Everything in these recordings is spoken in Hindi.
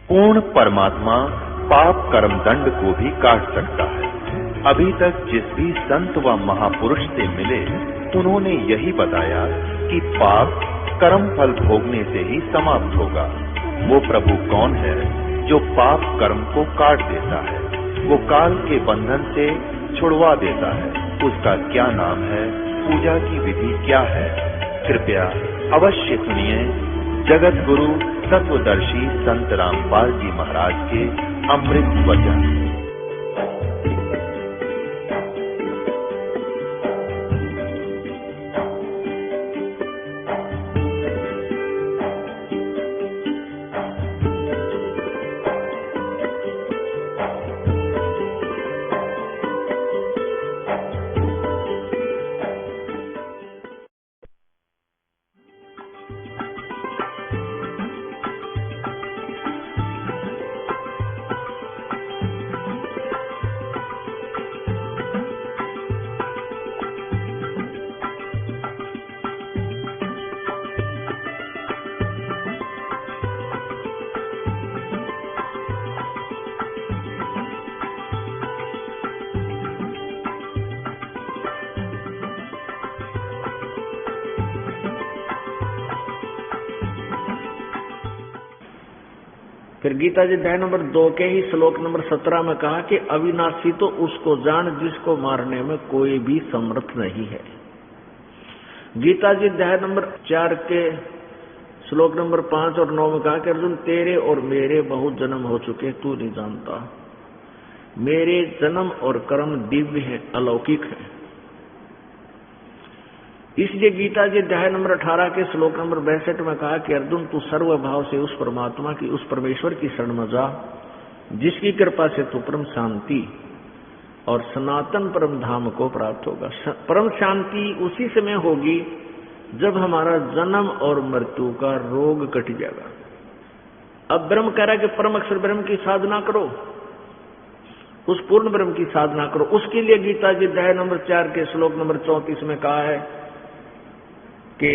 पूर्ण परमात्मा पाप कर्म दंड को भी काट सकता है। अभी तक जिस भी संत व महापुरुष से मिले, उन्होंने यही बताया कि पाप कर्म फल भोगने से ही समाप्त होगा। वो प्रभु कौन है जो पाप कर्म को काट देता है, वो काल के बंधन से छुड़वा देता है। उसका क्या नाम है, पूजा की विधि क्या है? कृपया अवश्य सुनिए जगत गुरु तत्वदर्शी संत रामपाल जी महाराज के अमृत वचन। फिर गीता जी अध्याय नंबर 2 के ही श्लोक नंबर 17 में कहा कि अविनाशी तो उसको जान जिसको मारने में कोई भी समर्थ नहीं है। गीता जी अध्याय नंबर 4 के श्लोक नंबर 5 और 9 में कहा कि अर्जुन तेरे और मेरे बहुत जन्म हो चुके, तू नहीं जानता। मेरे जन्म और कर्म दिव्य है, अलौकिक है। इसलिए गीता जी अध्याय नंबर 18 के श्लोक नंबर 62 में कहा कि अर्जुन तू सर्वभाव से उस परमात्मा की, उस परमेश्वर की शरण में जा, जिसकी कृपा से तू परम शांति और सनातन परम धाम को प्राप्त होगा। परम शांति उसी समय होगी जब हमारा जन्म और मृत्यु का रोग कट जाएगा। अब ब्रह्म कह रहा है कि परम अक्षर ब्रह्म की साधना करो, उस पूर्ण ब्रह्म की साधना करो। उसके लिए गीता जी अध्याय नंबर 4 के श्लोक नंबर 34 में कहा है कि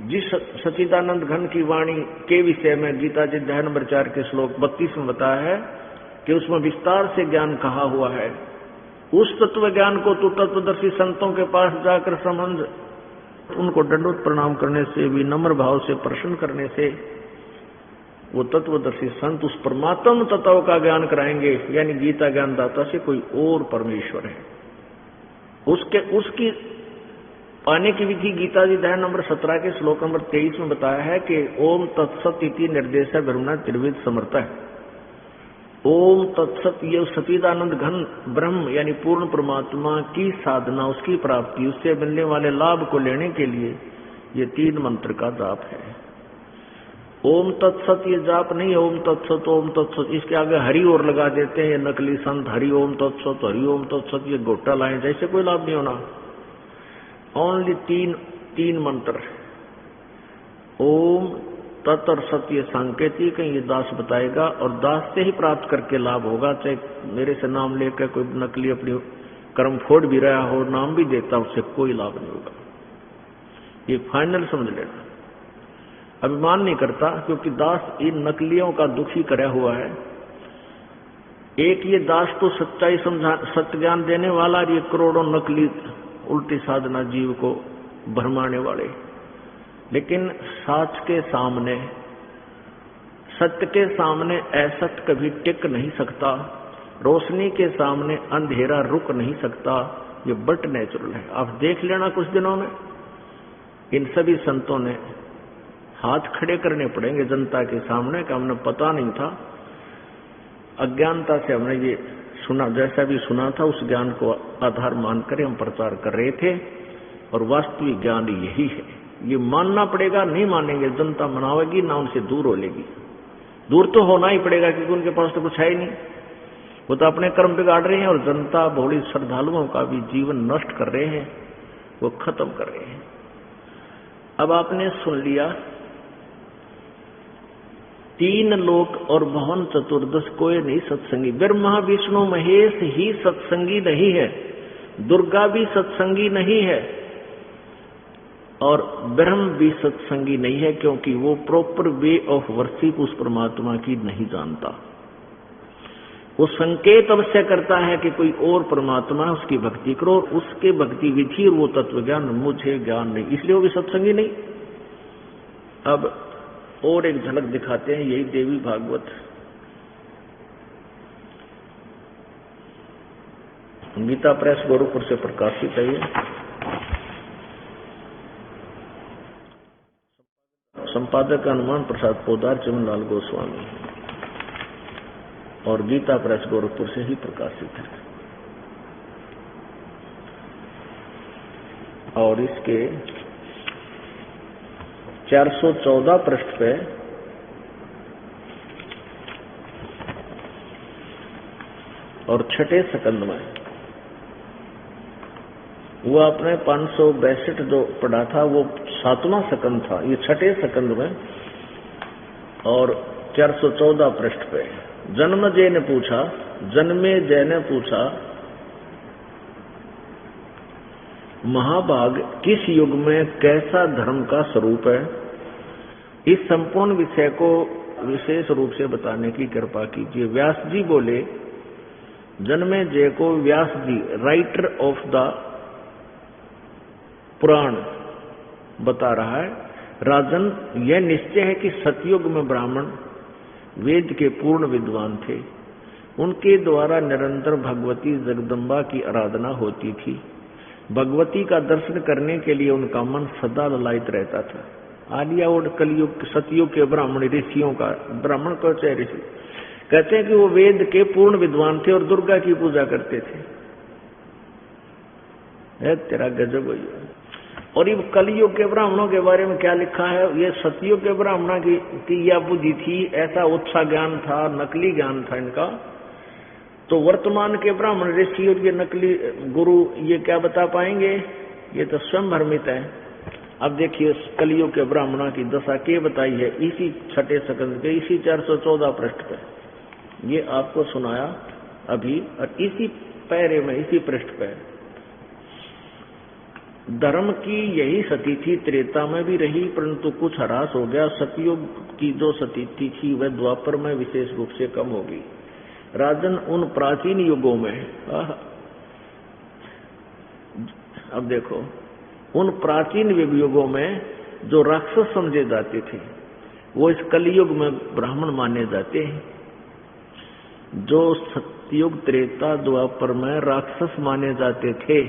जिस सच्चिदानंद घन की वाणी के विषय में गीता जी अध्याय नंबर 4 के श्लोक 32 में बताया है कि उसमें विस्तार से ज्ञान कहा हुआ है। उस तत्व ज्ञान को तू तत्वदर्शी संतों के पास जाकर समझ, उनको दंडवत प्रणाम करने से, विनम्र भाव से प्रश्न करने से वो तत्वदर्शी संत उस परमात्म तत्व का ज्ञान कराएंगे। यानी गीता ज्ञानदाता से कोई और परमेश्वर है, उसकी पाने की विधि गीता जी अध्याय नंबर 17 के श्लोक नंबर 23 में बताया है कि ओम तत्सत इति निर्देश ब्रह्मणा त्रिविध समर्थ है। ओम तत्सत ये सच्चिदानंद घन ब्रह्म यानी पूर्ण परमात्मा की साधना, उसकी प्राप्ति, उससे मिलने वाले लाभ को लेने के लिए ये 3 मंत्र का जाप है। ओम तत्सत ये जाप नहीं है ओम तत्सत ओम तत्सत, इसके आगे हरि और लगा देते हैं ये नकली संत, हरि ओम तत्सत हरि ओम तत्सत, ये गोटा लाए, जैसे कोई लाभ नहीं होना। ओनली 3 मंत्र, ओम तत् और सत्य, ये सांकेतिक है, ये दास बताएगा और दास से ही प्राप्त करके लाभ होगा। चाहे मेरे से नाम लेकर कोई नकली अपनी कर्म फोड़ भी रहा हो, नाम भी देता, उससे कोई लाभ नहीं होगा। ये फाइनल समझ लेना। अभिमान नहीं करता, क्योंकि दास इन नकलियों का दुखी करा हुआ है। एक ये दास तो सच्चाई समझा, सत्य ज्ञान देने वाला, ये करोड़ों नकली उल्टी साधना जीव को भरमाने वाले। लेकिन साच के सामने, सत्य के सामने असत्य कभी टिक नहीं सकता, रोशनी के सामने अंधेरा रुक नहीं सकता। ये बट नेचुरल है। आप देख लेना कुछ दिनों में इन सभी संतों ने हाथ खड़े करने पड़ेंगे जनता के सामने कि हमने पता नहीं था, अज्ञानता से हमने ये सुना, जैसा भी सुना था उस ज्ञान को आधार मानकर हम प्रचार कर रहे थे, और वास्तविक ज्ञान यही है। ये मानना पड़ेगा, नहीं मानेंगे जनता मनावेगी ना, उनसे दूर हो लेगी। दूर तो होना ही पड़ेगा, क्योंकि उनके पास तो कुछ है ही नहीं। वो तो अपने कर्म बिगाड़ रहे हैं और जनता भोली श्रद्धालुओं का भी जीवन नष्ट कर रहे हैं, वो खत्म कर रहे हैं। अब आपने सुन लिया 3 लोक और भवन चतुर्दश कोई नहीं सत्संगी। ब्रह्मा विष्णु महेश ही सत्संगी नहीं है, दुर्गा भी सत्संगी नहीं है, और ब्रह्म भी सत्संगी नहीं है, क्योंकि वो प्रॉपर वे ऑफ वर्शिप उस परमात्मा की नहीं जानता। वो संकेत अवश्य करता है कि कोई और परमात्मा है, उसकी भक्ति करो, और उसके भक्ति विधि और वो तत्व ज्ञान मुझे ज्ञान नहीं, इसलिए वो भी सत्संगी नहीं। अब और एक झलक दिखाते हैं, यही देवी भागवत गीता प्रेस गोरखपुर से प्रकाशित है। ये संपादक हनुमान प्रसाद पोदार, चिमनलाल गोस्वामी, और गीता प्रेस गोरखपुर से ही प्रकाशित है। और इसके 414 पृष्ठ पे और छठे सकंद में, वो आपने 562 जो पढ़ा था वो 7वां सकंद था, ये छठे सकंद में और 414 पृष्ठ पे। जन्मेजय ने पूछा, जन्मेजय ने पूछा, महाभाग किस युग में कैसा धर्म का स्वरूप है? इस संपूर्ण विषय को विशेष रूप से बताने की कृपा कीजिए। व्यास जी बोले, जन्मेजय को व्यास जी राइटर ऑफ द पुराण बता रहा है, राजन यह निश्चय है कि सतयुग में ब्राह्मण वेद के पूर्ण विद्वान थे। उनके द्वारा निरंतर भगवती जगदम्बा की आराधना होती थी। भगवती का दर्शन करने के लिए उनका मन सदा ललायित रहता था। आलिया और कलयुग सतयुग के ब्राह्मण ऋषियों का, ब्राह्मण को चाहे ऋषि, कहते हैं कि वो वेद के पूर्ण विद्वान थे और दुर्गा की पूजा करते थे। तेरा गजब हो। और ये कलयुग के ब्राह्मणों के बारे में क्या लिखा है? ये सतयुग के ब्राह्मणों की यह बुद्धि थी, ऐसा उत्साह ज्ञान था, नकली ज्ञान था इनका। तो वर्तमान के ब्राह्मण ऋषि और ये नकली गुरु ये क्या बता पाएंगे? ये तो स्वयं भ्रमित है। अब देखिए कलयुग के ब्राह्मणों की दशा क्या बताई है इसी छठे सकंद के इसी 414 पृष्ठ पे। ये आपको सुनाया अभी, और इसी पैरे में इसी पृष्ठ पे। धर्म की यही सती थी, त्रेता में भी रही, परंतु कुछ ह्रास हो गया। सतयुग की जो सतीथि थी वह द्वापर में विशेष रूप से कम होगी। राजन उन प्राचीन युगों में, अब देखो, उन प्राचीन युगों में जो राक्षस समझे जाते थे वो इस कलयुग में ब्राह्मण माने जाते हैं। जो सतयुग त्रेता द्वापर में राक्षस माने जाते थे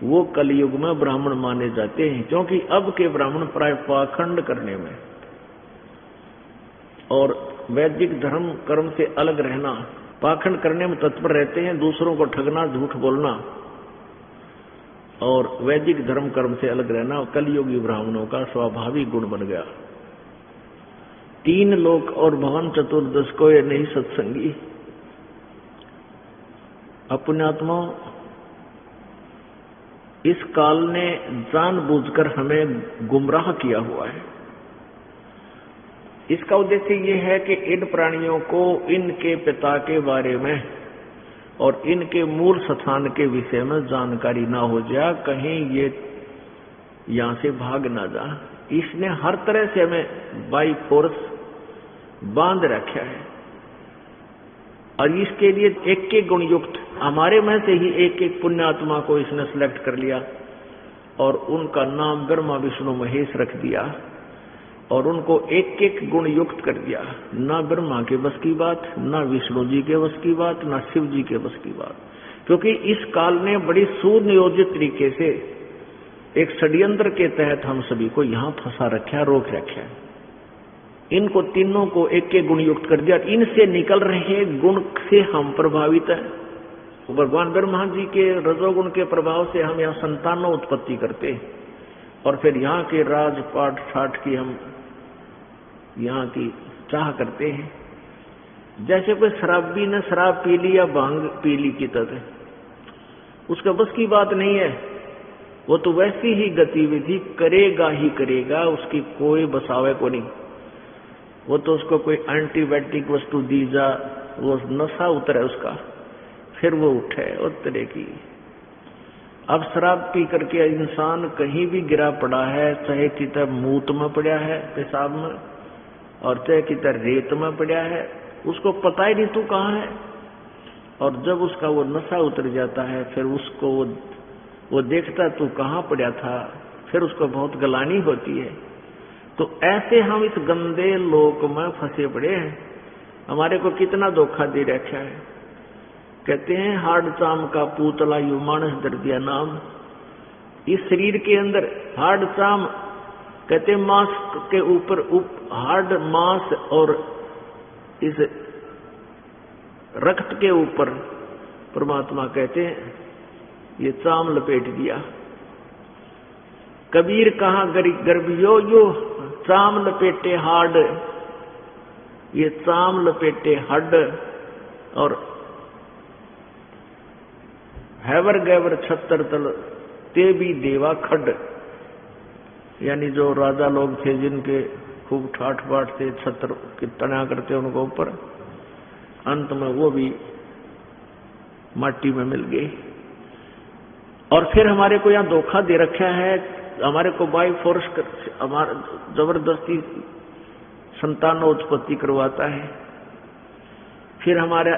वो कलयुग में ब्राह्मण माने जाते हैं, क्योंकि अब के ब्राह्मण प्राय पाखंड करने में और वैदिक धर्म कर्म से अलग रहना, पाखंड करने में तत्पर रहते हैं। दूसरों को ठगना, झूठ बोलना और वैदिक धर्म कर्म से अलग रहना कलयुगी ब्राह्मणों का स्वाभाविक गुण बन गया। 3 लोक और भवन चतुर्दश को ये नहीं सत्संगी। अपनात्मा इस काल ने जानबूझकर हमें गुमराह किया हुआ है। इसका उद्देश्य ये है कि इन प्राणियों को इनके पिता के बारे में और इनके मूल स्थान के विषय में जानकारी ना हो जाए, कहीं ये यहां से भाग ना जा। इसने हर तरह से हमें बाई फोर्स बांध रखा है और इसके लिए एक एक गुण युक्त हमारे में से ही एक एक पुण्यात्मा को इसने सिलेक्ट कर लिया और उनका नाम ब्रह्मा विष्णु महेश रख दिया और उनको एक एक गुण युक्त कर दिया। ना ब्रह्मा के बस की बात, ना विष्णु जी के बस की बात, ना शिव जी के बस की बात, क्योंकि इस काल ने बड़ी सुनियोजित तरीके से एक षड्यंत्र के तहत हम सभी को यहाँ फंसा रखा, रोक रखा। इनको तीनों को एक एक गुण युक्त कर दिया। इनसे निकल रहे गुण से हम प्रभावित हैं। भगवान ब्रह्मा जी के रजोगुण के प्रभाव से हम यहाँ संतानों उत्पत्ति करते और फिर यहाँ के राजपाट ठाट की हम यहाँ की चाह करते हैं। जैसे कोई शराबी ने शराब पी ली या भांग पी ली की तरह, उसका बस की बात नहीं है। वो तो वैसी ही गतिविधि करेगा ही करेगा, उसकी कोई बसावे को नहीं। वो तो उसको कोई एंटीबायोटिक वस्तु दी जा, वो नशा उतरे उसका, फिर वो उठे और तरह की। अब शराब पी करके इंसान कहीं भी गिरा पड़ा है, चाहे किधर मूत में पड़ा है पेशाब में, और चाहे किधर रेत में पड़ा है, उसको पता ही नहीं तू कहाँ है। और जब उसका वो नशा उतर जाता है, फिर उसको वो देखता तू कहाँ पड़ा था, फिर उसको बहुत गलानी होती है। तो ऐसे हम इस गंदे लोक में फंसे पड़े हैं। हमारे को कितना धोखा दे रखा है। कहते हैं हाड चाम का पूतला यू मानस दर दिया नाम। इस शरीर के अंदर हाड चाम, कहते मांस के ऊपर हाड मांस और इस रक्त के ऊपर परमात्मा कहते हैं ये चाम लपेट दिया। कबीर कहा गर्भियो यो चाम लपेटे हाड, ये चाम लपेटे हड और हैवर गैवर छत्तर तल ते भी देवा खड। यानी जो राजा लोग थे जिनके खूब ठाठ बाट से छत्र की तना करते उनको ऊपर, अंत में वो भी माटी में मिल गए। और फिर हमारे को यहाँ धोखा दे रखा है, हमारे को बाई फोर्स हमारा जबरदस्ती संतानोत्पत्ति करवाता है। फिर हमारे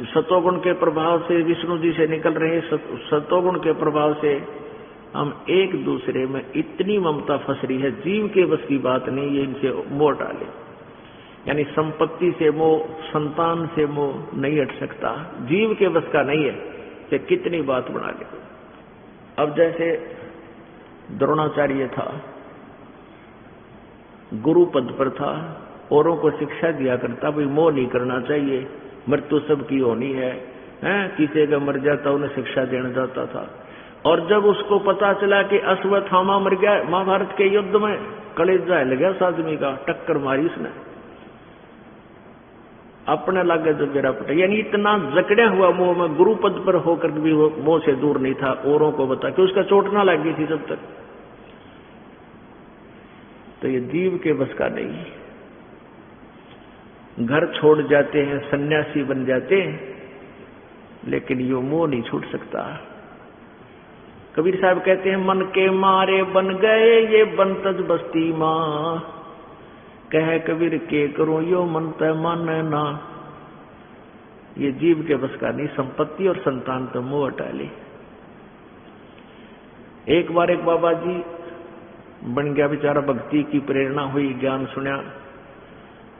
सतोगुण के प्रभाव से, विष्णु जी से निकल रहे सतोगुण के प्रभाव से हम एक दूसरे में इतनी ममता फंस रही है, जीव के बस की बात नहीं, ये इनसे मोह डाले। यानी संपत्ति से मोह, संतान से मोह नहीं हट सकता, जीव के बस का नहीं है कि कितनी बात बना ले। अब जैसे द्रोणाचार्य था, गुरु पद पर था, औरों को शिक्षा दिया करता, भाई मोह नहीं करना चाहिए, मृत्यु सबकी होनी है, किसी का मर जाता उन्हें शिक्षा देना जाता था। और जब उसको पता चला कि अश्वत्थामा मर गया महाभारत के युद्ध में, कलेजा हिल गया उस आदमी का, टक्कर मारी उसने, अपने लागे जो गिरा पटा। यानी इतना जकड़िया हुआ मोह में, गुरु पद पर होकर भी वो मोह से दूर नहीं था, औरों को बता कि उसका चोट ना लग गई थी जब तक। तो ये जीव के बस का नहीं। घर छोड़ जाते हैं, सन्यासी बन जाते हैं, लेकिन ये मोह नहीं छूट सकता। कबीर साहब कहते हैं मन के मारे बन गए ये बनतज बस्ती मां, कह कबीर के करो यो मन तय माने ना। ये जीव के बस का नहीं, संपत्ति और संतान तो मोह हटा ले। एक बार एक बाबा जी बन गया बेचारा, भक्ति की प्रेरणा हुई, ज्ञान सुना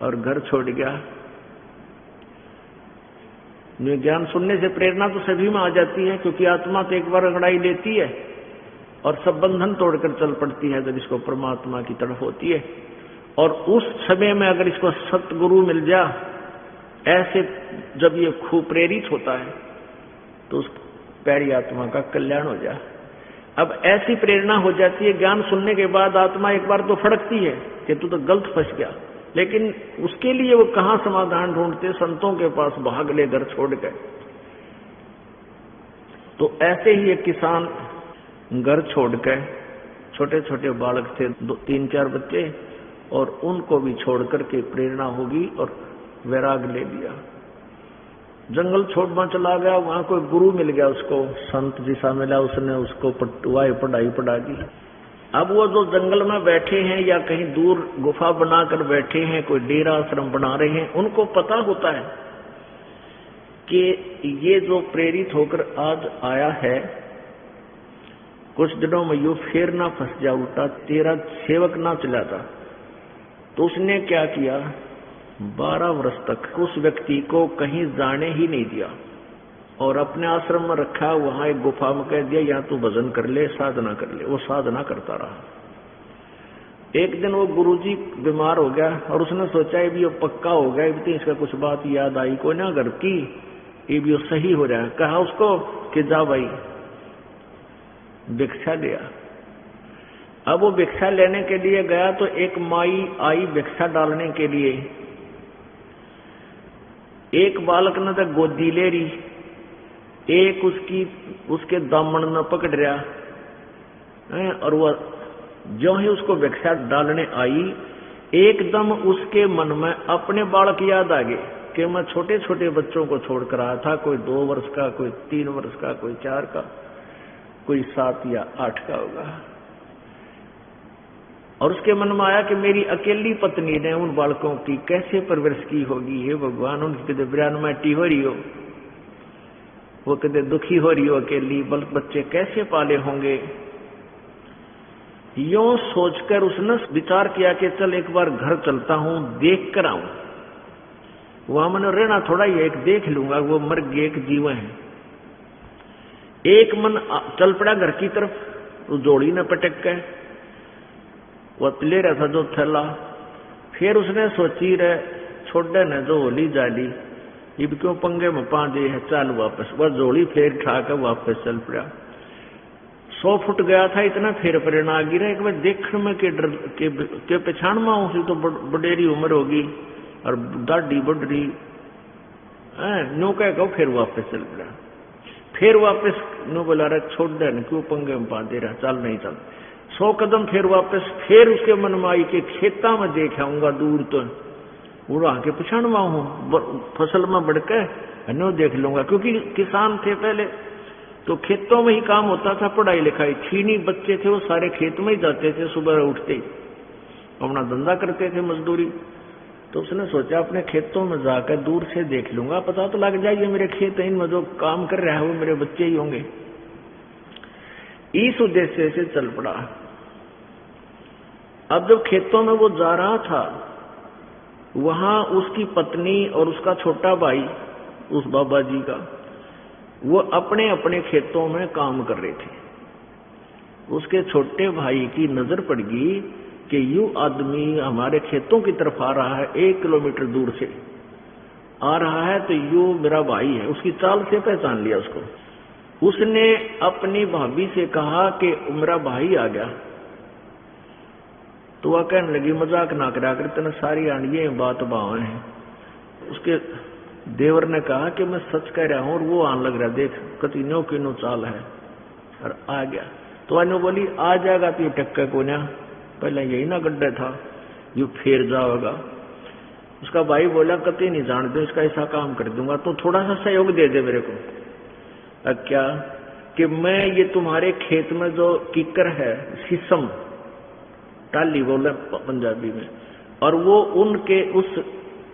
और घर छोड़ गया। ज्ञान सुनने से प्रेरणा तो सभी में आ जाती है, क्योंकि आत्मा तो एक बार अंगड़ाई लेती है और सब बंधन तोड़कर चल पड़ती है जब इसको परमात्मा की तरफ होती है। और उस समय में अगर इसको सतगुरु मिल जा, ऐसे जब ये खूब प्रेरित होता है तो उस प्यारी आत्मा का कल्याण हो जाए। अब ऐसी प्रेरणा हो जाती है, ज्ञान सुनने के बाद आत्मा एक बार तो फड़कती है कि तू तो गलत फंस गया, लेकिन उसके लिए वो कहां समाधान ढूंढते, संतों के पास भाग ले घर छोड़ गए। तो ऐसे ही एक किसान घर छोड़ के, छोटे छोटे बालक थे, 3-4 बच्चे, और उनको भी छोड़ करके प्रेरणा होगी और वैराग ले लिया, जंगल छोड़ना चला गया। वहां कोई गुरु मिल गया उसको, संत जैसा मिला, उसने उसको पढ़ाई पढ़ा दी। अब वो जो जंगल में बैठे हैं या कहीं दूर गुफा बनाकर बैठे हैं, कोई डेरा आश्रम बना रहे हैं, उनको पता होता है कि ये जो प्रेरित होकर आज आया है, कुछ दिनों में यू फिर ना फंस जा, उल्टा तेरा सेवक ना चला जा। तो उसने क्या किया, 12 वर्ष तक उस व्यक्ति को कहीं जाने ही नहीं दिया और अपने आश्रम में रखा। वहां एक गुफा में कह दिया यहाँ तू भजन कर ले, साधना कर ले। वो साधना करता रहा। एक दिन वो गुरुजी बीमार हो गया और उसने सोचा ये भी पक्का हो गया, तो इसका कुछ बात याद आई कोई ना घर की, ये भी सही हो रहा है। कहा उसको कि जा भाई भिक्षा लिया। अब वो भिक्षा लेने के लिए गया तो एक माई आई भिक्षा डालने के लिए। एक बालक ने तो गोदी ले रही, एक उसके दामन में पकड़ रहा, और वह जो ही उसको भिक्षा डालने आई, एकदम उसके मन में अपने बालक याद आ गए कि मैं छोटे छोटे बच्चों को छोड़कर आया था, कोई 2 वर्ष का, कोई 3 वर्ष का, कोई 4 का। कोई 7 या 8 का होगा। और उसके मन में आया कि मेरी अकेली पत्नी ने उन बालकों की कैसे परवरिश की होगी। हे भगवान, उनकी कदे ब्यान माटी हो रही हो, वो कदे दुखी हो रही हो, अकेली बच्चे कैसे पाले होंगे। यूं सोचकर उसने विचार किया कि चल एक बार घर चलता हूं, देख कर आऊं। वहां मैंने रहना थोड़ा ही, एक देख लूंगा, वो मर गए एक जीवन है। एक मन चल पड़ा घर की तरफ। उस जोड़ी ने पटक के वो ले रहा था जो थैला। फिर उसने सोची रहे छोड़े ने जो होली जाली, इब क्यों पंगे में पा दे है, चल वापस। वह जोड़ी फिर उठाकर वापस चल पड़ा। 100 फुट गया था, इतना फिर प्रेरणा आ गिरा। एक बार देखने में के डर के पछाण में उसी तो बडेरी उम्र होगी और दाढ़ी बढ़ रही नो कह फिर वापस चल पड़ा। फिर वापस नो बोला रहा छोड़ दे, क्यों पंगे में पा दे रहा, चल नहीं चल। 100 कदम फिर वापस। फिर उसके मन में आई कि खेता में देख आऊंगा दूर, तो उड़ा के पिछाड़ में हूं, फसल में बढ़ के नो देख लूंगा। क्योंकि किसान थे पहले, तो खेतों में ही काम होता था, पढ़ाई लिखाई थी नहीं। बच्चे थे वो सारे खेत में ही जाते थे, सुबह उठते ही अपना धंधा करते थे, मजदूरी। तो उसने सोचा अपने खेतों में जाकर दूर से देख लूंगा, पता तो लग जाएगी मेरे खेत है, इनमें जो काम कर रहा है वो मेरे बच्चे ही होंगे। इस उद्देश्य से चल पड़ा। अब जब खेतों में वो जा रहा था, वहां उसकी पत्नी और उसका छोटा भाई, उस बाबा जी का, वो अपने अपने खेतों में काम कर रहे थे। उसके छोटे भाई की नजर पड़ गई कि यूं आदमी हमारे खेतों की तरफ आ रहा है, 1 किलोमीटर दूर से आ रहा है, तो यूं मेरा भाई है। उसकी चाल से पहचान लिया उसको। उसने अपनी भाभी से कहा कि मेरा भाई आ गया। तो वह कहने लगी मजाक ना करा कर, तेने सारी आंडिये बात बाव है। उसके देवर ने कहा कि मैं सच कह रहा हूं, और वो आने लग रहा, देख कति नो की नो चाल है, और आ गया। तो अनु बोली आ जाएगा तो ये टक्का को ना, पहले यही ना गड्ढा था, यू फिर जाओगा। उसका भाई बोला कति नहीं जानते, इसका ऐसा काम कर दूंगा, तो थोड़ा सा सहयोग दे दे मेरे को। अब क्या कि मैं ये तुम्हारे खेत में जो किकर है, शीशम टाली बोले पंजाबी में, और वो उनके उस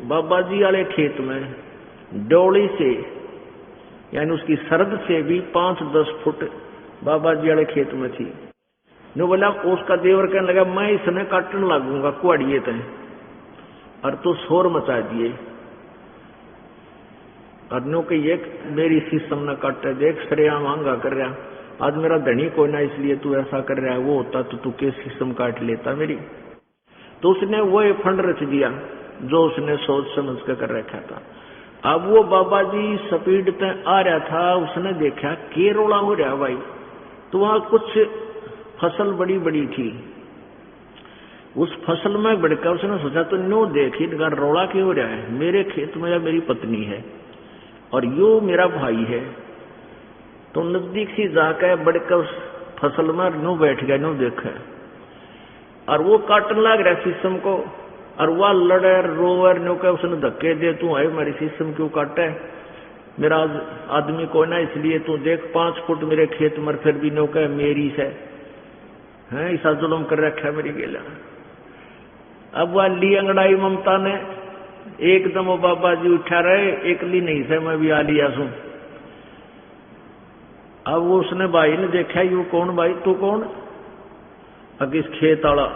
बाबा जी वाले खेत में डोली से, यानी उसकी सरद से भी 5-10 फुट बाबा जी वाले खेत में थी। नो बोला, उसका देवर कहने लगा मैं इसमें काटने लगूंगा कुआड़िए तय, और तो शोर मचा दिए। और नो के ये मेरी शीशम न काटे, देख श्रेया मांगा कर रहा, आज मेरा धनी कोई ना इसलिए तू ऐसा कर रहा है, वो होता तो तू के शीशम काट लेता मेरी। तो उसने वो फंड रच दिया जो उसने सोच समझ कर रखा था। अब वो बाबा जी स्पीड पे आ रहा था, उसने देखा के रोड़ा हो रहा भाई। तो वहां कुछ फसल बड़ी बड़ी थी, उस फसल में बढ़कर उसने सोचा तो नो देखी रोड़ा क्यों हो रहा है, मेरे खेत में या मेरी पत्नी है और यो मेरा भाई है। तो नजदीक से जाकर बढ़कर उस फसल में नो बैठ गया, नो देखा, और वो काटने लग रहा शीशम को, और वह लड़े रोवर नो कह उसने धक्के दे, तू है मेरी शीशम क्यों काटे, मेरा आदमी कोई ना इसलिए तू देख 5 फुट मेरे खेत में, फिर भी नो कह मेरी से है, ऐसा जुल्म कर रखा है मेरी गेला। अब वह ली अंगड़ाई ममता ने एकदम वो बाबा जी उठा रहे, एक ली नहीं से मैं भी आ लिया सू। अब वो उसने भाई ने देखा, यू कौन भाई, तू कौन, अब इस खेत वाला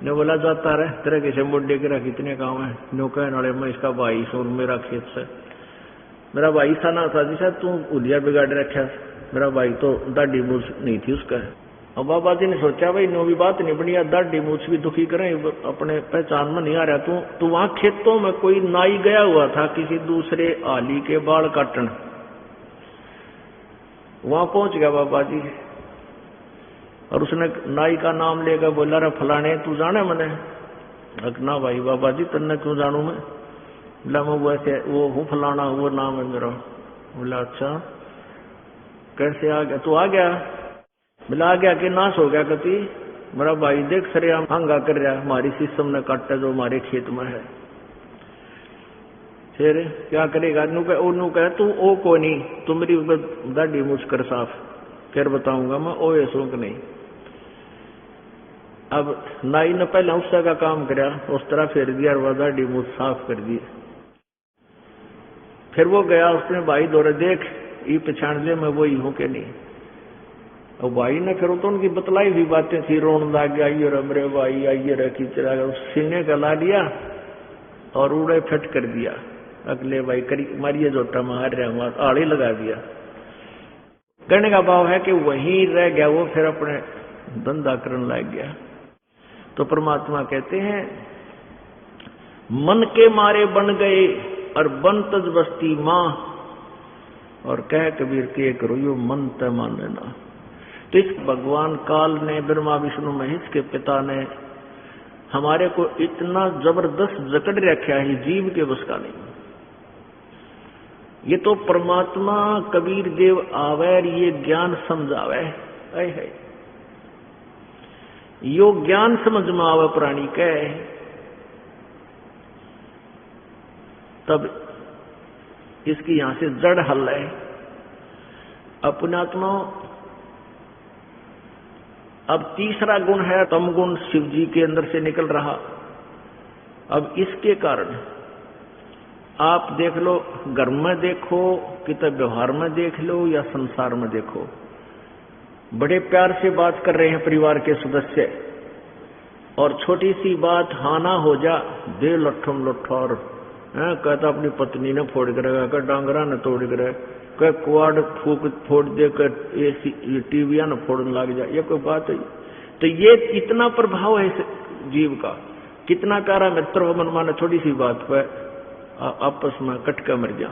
ने बोला जाता रहे, तेरे किसे मुड्डे के कितने काम है, नो कहने वाले मैं इसका भाई सू, मेरा खेत से मेरा भाई सा ना था जिसा तू उलिया बिगाड़ रखा, मेरा भाई तो दाढ़ी मूछ नहीं थी उसका। और बाबा जी ने सोचा भाई नो भी बात नहीं बनी, दाढ़ी मूछ भी दुखी करें, अपने पहचान में नहीं आ रहा तू। तो वहां खेतों में कोई नाई गया हुआ था किसी दूसरे आली के बाल काटन, वहां पहुंच गया बाबा जी, और उसने नाई का नाम लेकर बोला रे फलाने तू जाने मने, ना भाई बाबा जी तन्ने क्यों जानू मैं, बोला मैं वैसे वो हूँ फलाना, वो नाम है मेरा। बोला अच्छा कैसे आ गया, तू आ गया, बोला आ गया कि नाश हो गया कति, मेरा भाई देख सरेआम हंगा कर रहा, हमारी शीशम ने काटा जो हमारे खेत में है। फिर क्या करेगा, नू कह तू ओ को नहीं, तू मेरी दाढ़ी मूछ कर साफ, फिर बताऊंगा मैं ओए सूंक नहीं। अब नाई ने पहले उससे का काम कराया, उस तरह फेर दिया और दाढ़ी मुंह साफ कर दी। फिर वो गया, उसने भाई दौरे देख ये पहचान ले मैं वही हूं कि नहीं। और भाई ने फिर तो उनकी बतलाई हुई बातें थी, रोन लाग गया, आइए रे मेरे भाई, आइए रे खींचरा, सीने का ला दिया और उड़े फट कर दिया। अगले भाई करी मारिए जोटा मार रहा, आड़ी लगा दिया। कहने का भाव है कि वहीं रह गया वो, फिर अपने धंधा करने लग गया। तो परमात्मा कहते हैं मन के मारे बन गए और बन तज बस्ती मां, और कह कबीर के करो यो मन तय माने ना। तो इस भगवान काल ने, ब्रह्मा विष्णु महेश के पिता ने हमारे को इतना जबरदस्त जकड़ रखा है, जीव के बस का नहीं। ये तो परमात्मा कबीर देव आवे, ये ज्ञान समझावे है, यो ज्ञान समझ में आवे प्राणी के, तब इसकी यहां से जड़ हल है। अपनात्मा अब तीसरा गुण है तम गुण, शिव जी के अंदर से निकल रहा। अब इसके कारण आप देख लो, घर में देखो, कितना व्यवहार में देख लो या संसार में देखो, बड़े प्यार से बात कर रहे हैं परिवार के सदस्य, और छोटी सी बात हाना हो जा दे लठम लठौर, कहता अपनी पत्नी ने फोड़ करेगा, कह डांगरा ने तोड़ करे, कह कुआड़ फूक फोड़ दे, कर टीविया ने फोड़ने लग जा, ये कोई बात है? तो ये इतना प्रभाव है इस जीव का। कितना प्यारा मित्र हो, मन माने थोड़ी सी बात पर आपस में कटका मर जा।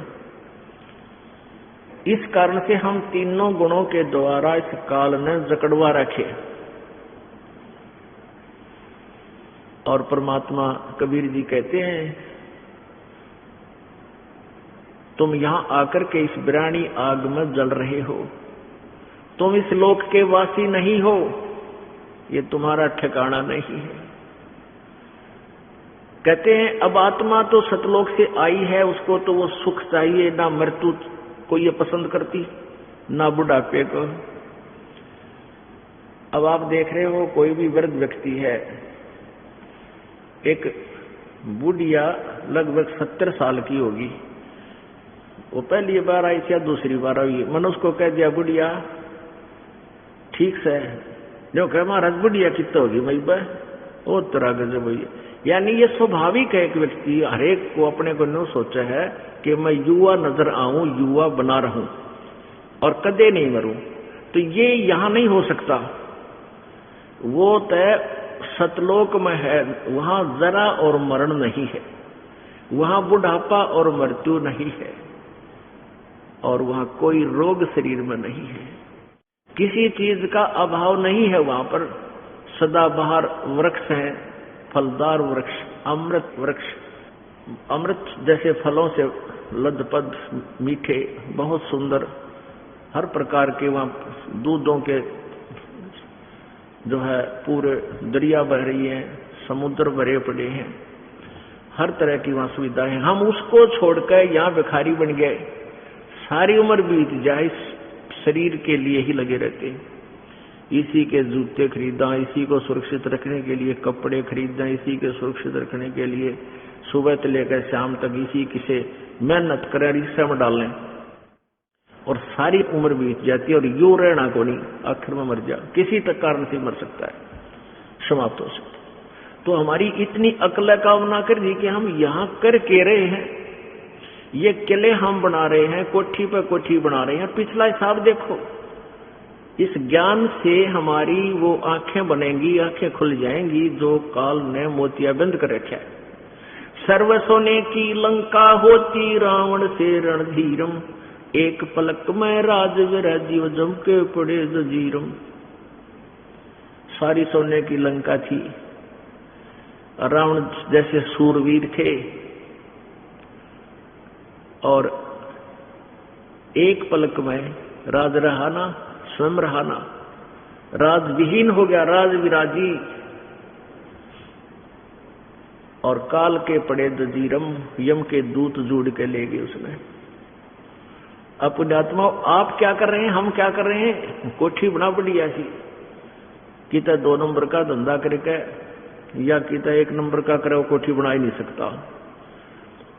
इस कारण से हम तीनों गुणों के द्वारा इस काल ने जकड़वा रखे। और परमात्मा कबीर जी कहते हैं तुम यहां आकर के इस बिरानी आग में जल रहे हो, तुम इस लोक के वासी नहीं हो, ये तुम्हारा ठिकाना नहीं है। कहते हैं अब आत्मा तो सतलोक से आई है, उसको तो वो सुख चाहिए, ना मृत्यु को ये पसंद करती, ना बुढ़ापे को। अब आप देख रहे हो कोई भी वृद्ध व्यक्ति है, एक बुढ़िया लगभग 70 साल की होगी, वो पहली बार आई या दूसरी बार आई, मन उसको कह दिया बुढ़िया ठीक से, जो कह महाराज बुढ़िया कितना होगी भाई बह वो तरह गजब हुई। यानी ये स्वाभाविक है, एक व्यक्ति हरेक को अपने को न सोचा है कि मैं युवा नजर आऊं, युवा बना रहूं और कदे नहीं मरूं। तो ये यहां नहीं हो सकता। वो तय सतलोक में है, वहां जरा और मरण नहीं है, वहां बुढ़ापा और मृत्यु नहीं है, और वहां कोई रोग शरीर में नहीं है, किसी चीज का अभाव नहीं है। वहां पर सदाबहार वृक्ष हैं, फलदार वृक्ष, अमृत वृक्ष, अमृत जैसे फलों से लदपद मीठे, बहुत सुंदर, हर प्रकार के वहां दूधों के जो है पूरे दरिया बह रही है, समुद्र भरे पड़े हैं, हर तरह की वहां सुविधा है। हम उसको छोड़कर यहाँ भिखारी बन गए, सारी उम्र बीत जाए शरीर के लिए ही लगे रहते हैं। इसी के जूते खरीदा, इसी को सुरक्षित रखने के लिए कपड़े खरीदा, इसी के सुरक्षित रखने के लिए सुबह से लेकर शाम तक इसी किसे मेहनत करें, रिक्शा में डालें, और सारी उम्र बीत जाती है और यूं रहना को नहीं, आखिर में मर जा, किसी तक कारण से मर सकता है, समाप्त हो सकता है। तो हमारी इतनी अकल काम ना कर दी कि हम यहाँ कर के रहे हैं, ये किले हम बना रहे हैं, कोठी पर कोठी बना रहे हैं। पिछला हिसाब देखो, इस ज्ञान से हमारी वो आंखें बनेंगी, आंखें खुल जाएंगी जो काल ने मोतियाबंद कर रखा है। सर्व सोने की लंका होती रावण से रणधीरम, एक पलक में राज विराजीव जम के पड़े जजीरम। सारी सोने की लंका थी, रावण जैसे सूरवीर थे, और एक पलक में राज रहाना, स्वयं रहाना, राज विहीन हो गया, राज विराजी, और काल के पड़े जजीरम, यम के दूत जोड़ के ले गए उसमें। अब पुण्यात्मा आप क्या कर रहे हैं, हम क्या कर रहे हैं, कोठी बना पड़ी ऐसी किता 2 नंबर का धंधा करके या किता 1 नंबर का करे वो कोठी बना ही नहीं सकता,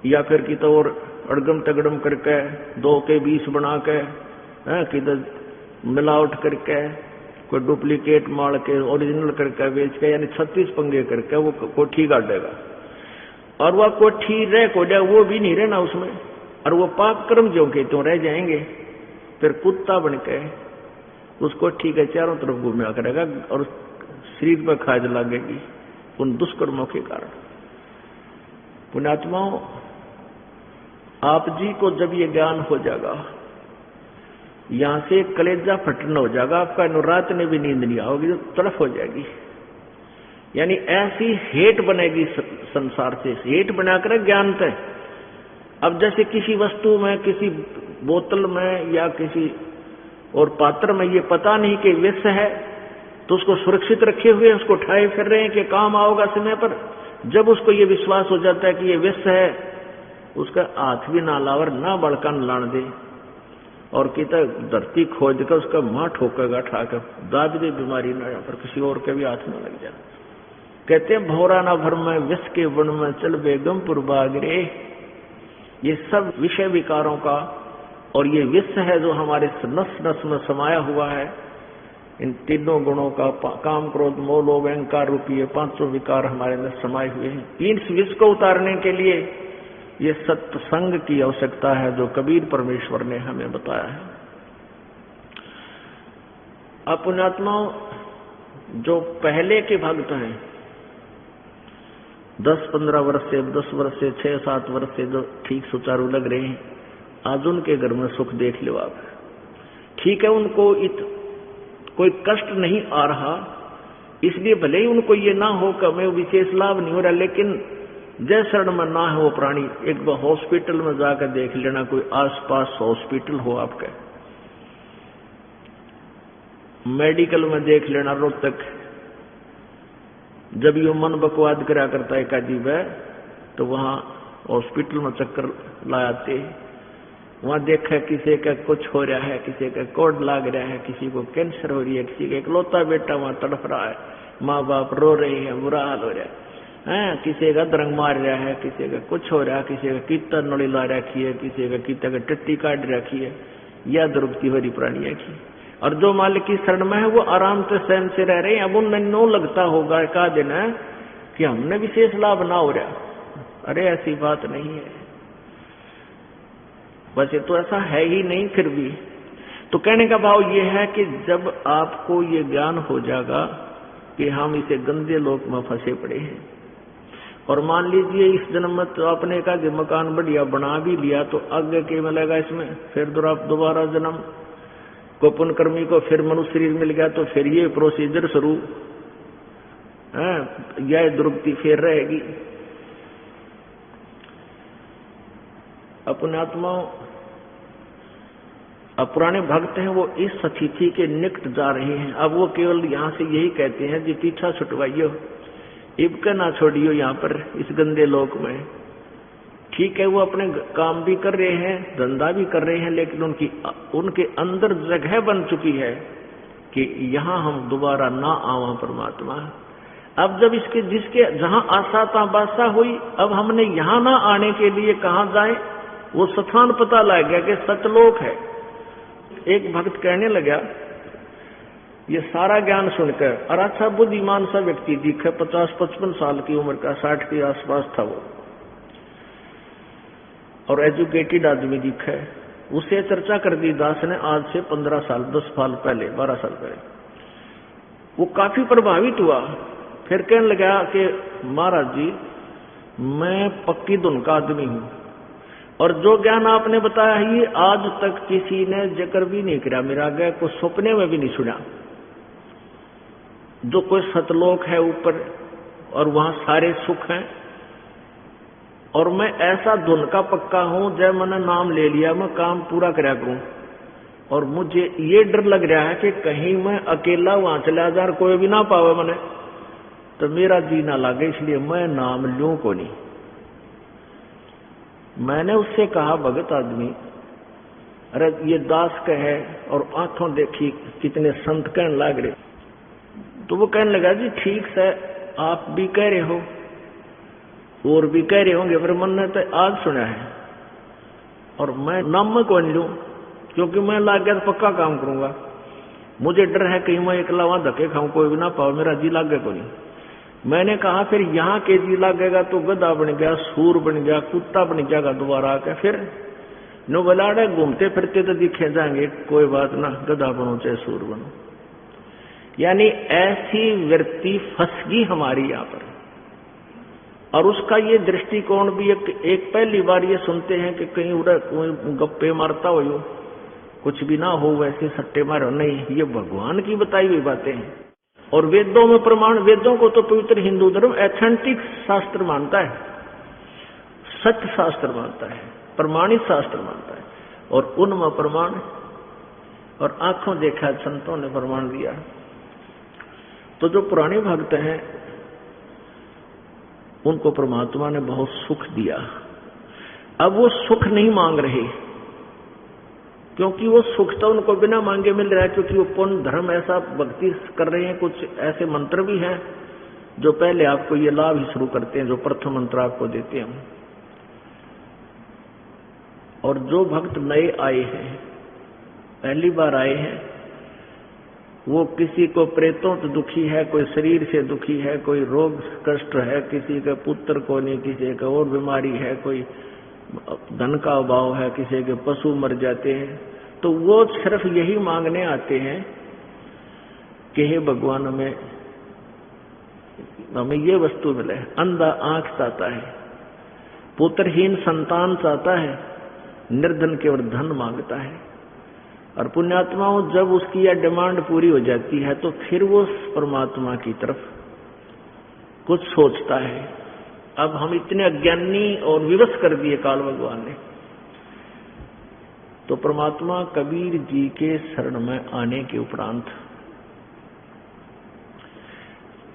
या फिर किता और अड़गम तगड़म करके 2 के 20 बना के किता मिलावट करके कोई डुप्लीकेट माल के ओरिजिनल करके बेच के यानी 36 पंगे करके वो कोठी गाड़ेगा और वह कोठी रह को जाए वो भी नहीं रहना उसमें, और वो पाप कर्म जो के तो रह जाएंगे, फिर कुत्ता बन के उस कोठी के चारों तरफ घूमया करेगा और शरीर पर खाद लगेगी उन दुष्कर्मों के कारण। पुण्यात्माओं, आप जी को जब ये ज्ञान हो जाएगा, यहां से कलेजा फटना हो जाएगा, आपका रात में भी नींद नहीं आओगी, तो तड़फ हो जाएगी, यानी ऐसी हेट बनेगी संसार से, हेट बनाकर ज्ञान तय। अब जैसे किसी वस्तु में, किसी बोतल में या किसी और पात्र में ये पता नहीं कि विष है, तो उसको सुरक्षित रखे हुए उसको उठाए फिर रहे हैं कि काम आओगा समय पर। जब उसको ये विश्वास हो जाता है कि ये विष है, उसका हाथ भी ना लावर ना बड़का न लान दे और किता धरती खोद कर उसका मां ठोकेगा ठाकर, दाद दे बीमारी ना यहाँ पर किसी और के भी हाथ में लग जाए। कहते हैं भौरा ना भर में विष के वन में चल बेगमपुर बागरे। ये सब विषय विकारों का और ये विष है जो हमारे नस नस में समाया हुआ है, इन तीनों गुणों का काम क्रोध मोह लोभ अहंकार रूपी ये 5 विकार हमारे अंदर समाये हुए हैं। इस विष को उतारने के लिए ये सत्संग की आवश्यकता है जो कबीर परमेश्वर ने हमें बताया है। अब पुण्यात्माओं, जो पहले के भक्त हैं 10-15 वर्ष से, 10 वर्ष से, 6-7 वर्ष से जो ठीक सुचारू लग रहे हैं, आज उनके घर में सुख देख लो आप। ठीक है, उनको कोई कष्ट नहीं आ रहा, इसलिए भले ही उनको ये ना हो कि हमें विशेष लाभ नहीं हो रहा, लेकिन जय शरण में ना है वो प्राणी, एक बार हॉस्पिटल में जाकर देख लेना, कोई आसपास हॉस्पिटल हो आपके, मेडिकल में देख लेना रोहतक। जब ये मन बकवाद करा करता है अजीब है, तो वहां हॉस्पिटल में चक्कर लाते, वहां देखा किसी का कुछ हो रहा है, किसी का कोड लाग रहा है, किसी को कैंसर हो रही है, किसी का इकलौता बेटा वहां तड़फ रहा है, माँ बाप रो रहे हैं, बुरा हाल हो रहा है, किसी का दरंग मार रहा है, किसी का कुछ हो रहा है, किसी का कीता नड़ी ला रखी है, किसी का कीता का टट्टी काट रखी है, या दुर्गति हो रही प्राणियों की। और जो मालिक की शरण में है वो आराम से सहन से रह रहे हैं। अब उन्हें नो लगता होगा का दिन है कि हमने विशेष लाभ ना हो रहा, अरे ऐसी बात नहीं है, वैसे तो ऐसा है ही नहीं। फिर भी तो कहने का भाव ये है कि जब आपको ये ज्ञान हो जाएगा कि हम इसे गंदे लोक में फंसे पड़े हैं, और मान लीजिए इस जन्म में तो आपने कहा कि मकान बढ़िया बना भी लिया, तो आगे क्या मिलेगा इसमें, फिर दोबारा जन्म को पुण्यकर्मी को फिर मनुष्य शरीर मिल गया, तो फिर ये प्रोसीजर शुरू है, यह दुर्गति फिर रहेगी। अपने आत्माओं, अब पुराने भक्त हैं वो इस स्थिति के निकट जा रहे हैं। अब वो केवल यहां से यही कहते हैं जी पीछा छुटवाइयो, इबका ना छोड़ियो यहाँ पर इस गंदे लोक में। ठीक है, वो अपने काम भी कर रहे हैं, धंधा भी कर रहे हैं, लेकिन उनके अंदर जगह बन चुकी है कि यहाँ हम दोबारा ना आवा परमात्मा। अब जब जिसके जहां आशा ता बासा हुई, अब हमने यहाँ ना आने के लिए कहाँ जाए, वो स्थान पता लग गया कि सतलोक है। एक भक्त कहने लगा, ये सारा ज्ञान सुनकर, और अच्छा बुद्धिमान सा व्यक्ति दिखा, 50-55 साल की उम्र का, 60 के आसपास था वो, और एजुकेटेड आदमी दिखा है। उससे चर्चा कर दी दास ने आज से 15 साल 10 साल पहले, 12 साल पहले। वो काफी प्रभावित हुआ, फिर कहने लगा कि महाराज जी मैं पक्की धुन का आदमी हूं, और जो ज्ञान आपने बताया है ये आज तक किसी ने जिक्र भी नहीं किया, मेरा आगे को सपने में भी नहीं सुना। जो कोई सतलोक है ऊपर और वहां सारे सुख हैं, और मैं ऐसा धुन का पक्का हूं, जब मैंने नाम ले लिया मैं काम पूरा करा करूं। और मुझे ये डर लग रहा है कि कहीं मैं अकेला वहां चला जा, कोई भी ना पावे मैंने, तो मेरा जी ना लगे, इसलिए मैं नाम लूं को नहीं। मैंने उससे कहा, भगत आदमी अरे ये दास कहे और आंखों देखी कितने संत कहने लग रहे। तो वो कहने लगा जी ठीक है, आप भी कह रहे हो और भी कह रहे होंगे, पर मन ने तो आज सुना है और मैं नाम में कौन लूं, क्योंकि मैं लाग गया तो पक्का काम करूंगा। मुझे डर है कहीं मैं एकला वहां धक्के खाऊं, कोई भी ना पाओ, मेरा जी लागे को नहीं। मैंने कहा फिर यहाँ के जी लागेगा तो गधा बन गया, सूर बन गया, कुत्ता बन जाएगा दोबारा आके, फिर नो बलाड़े घूमते फिरते तो दिखे जाएंगे, कोई बात ना, गधा बनो चाहे सूर बनो। यानी ऐसी वृत्ति फंस गई हमारी यहाँ पर। और उसका ये दृष्टिकोण भी एक पहली बार ये सुनते हैं कि कहीं उधर कोई गप्पे मारता हो, कुछ भी ना हो वैसे सट्टे मारो, नहीं, ये भगवान की बताई हुई बातें हैं। और वेदों में प्रमाण, वेदों को तो पवित्र हिंदू धर्म एथेंटिक शास्त्र मानता है, सत्य शास्त्र मानता है, प्रमाणित शास्त्र मानता है, और उनमें प्रमाण और आंखों देखा संतों ने प्रमाण दिया। तो जो पुराने भक्त हैं उनको परमात्मा ने बहुत सुख दिया। अब वो सुख नहीं मांग रहे, क्योंकि वो सुख तो उनको बिना मांगे मिल रहा है, क्योंकि वो पुण्य धर्म ऐसा भक्ति कर रहे हैं। कुछ ऐसे मंत्र भी हैं जो पहले आपको ये लाभ ही शुरू करते हैं, जो प्रथम मंत्र आपको देते हैं। और जो भक्त नए आए हैं, पहली बार आए हैं, वो किसी को प्रेतों से दुखी है, कोई शरीर से दुखी है, कोई रोग कष्ट है, किसी के पुत्र को नहीं, किसी का और बीमारी है, कोई धन का अभाव है, किसी के पशु मर जाते हैं, तो वो सिर्फ यही मांगने आते हैं कि हे भगवान हमें ये वस्तु मिले। अंधा आंख चाहता है, पुत्रहीन संतान चाहता है, निर्धन केवल धन मांगता है। और पुण्यात्माओं जब उसकी यह डिमांड पूरी हो जाती है तो फिर वो परमात्मा की तरफ कुछ सोचता है। अब हम इतने अज्ञानी और विवश कर दिए काल भगवान ने, तो परमात्मा कबीर जी के शरण में आने के उपरांत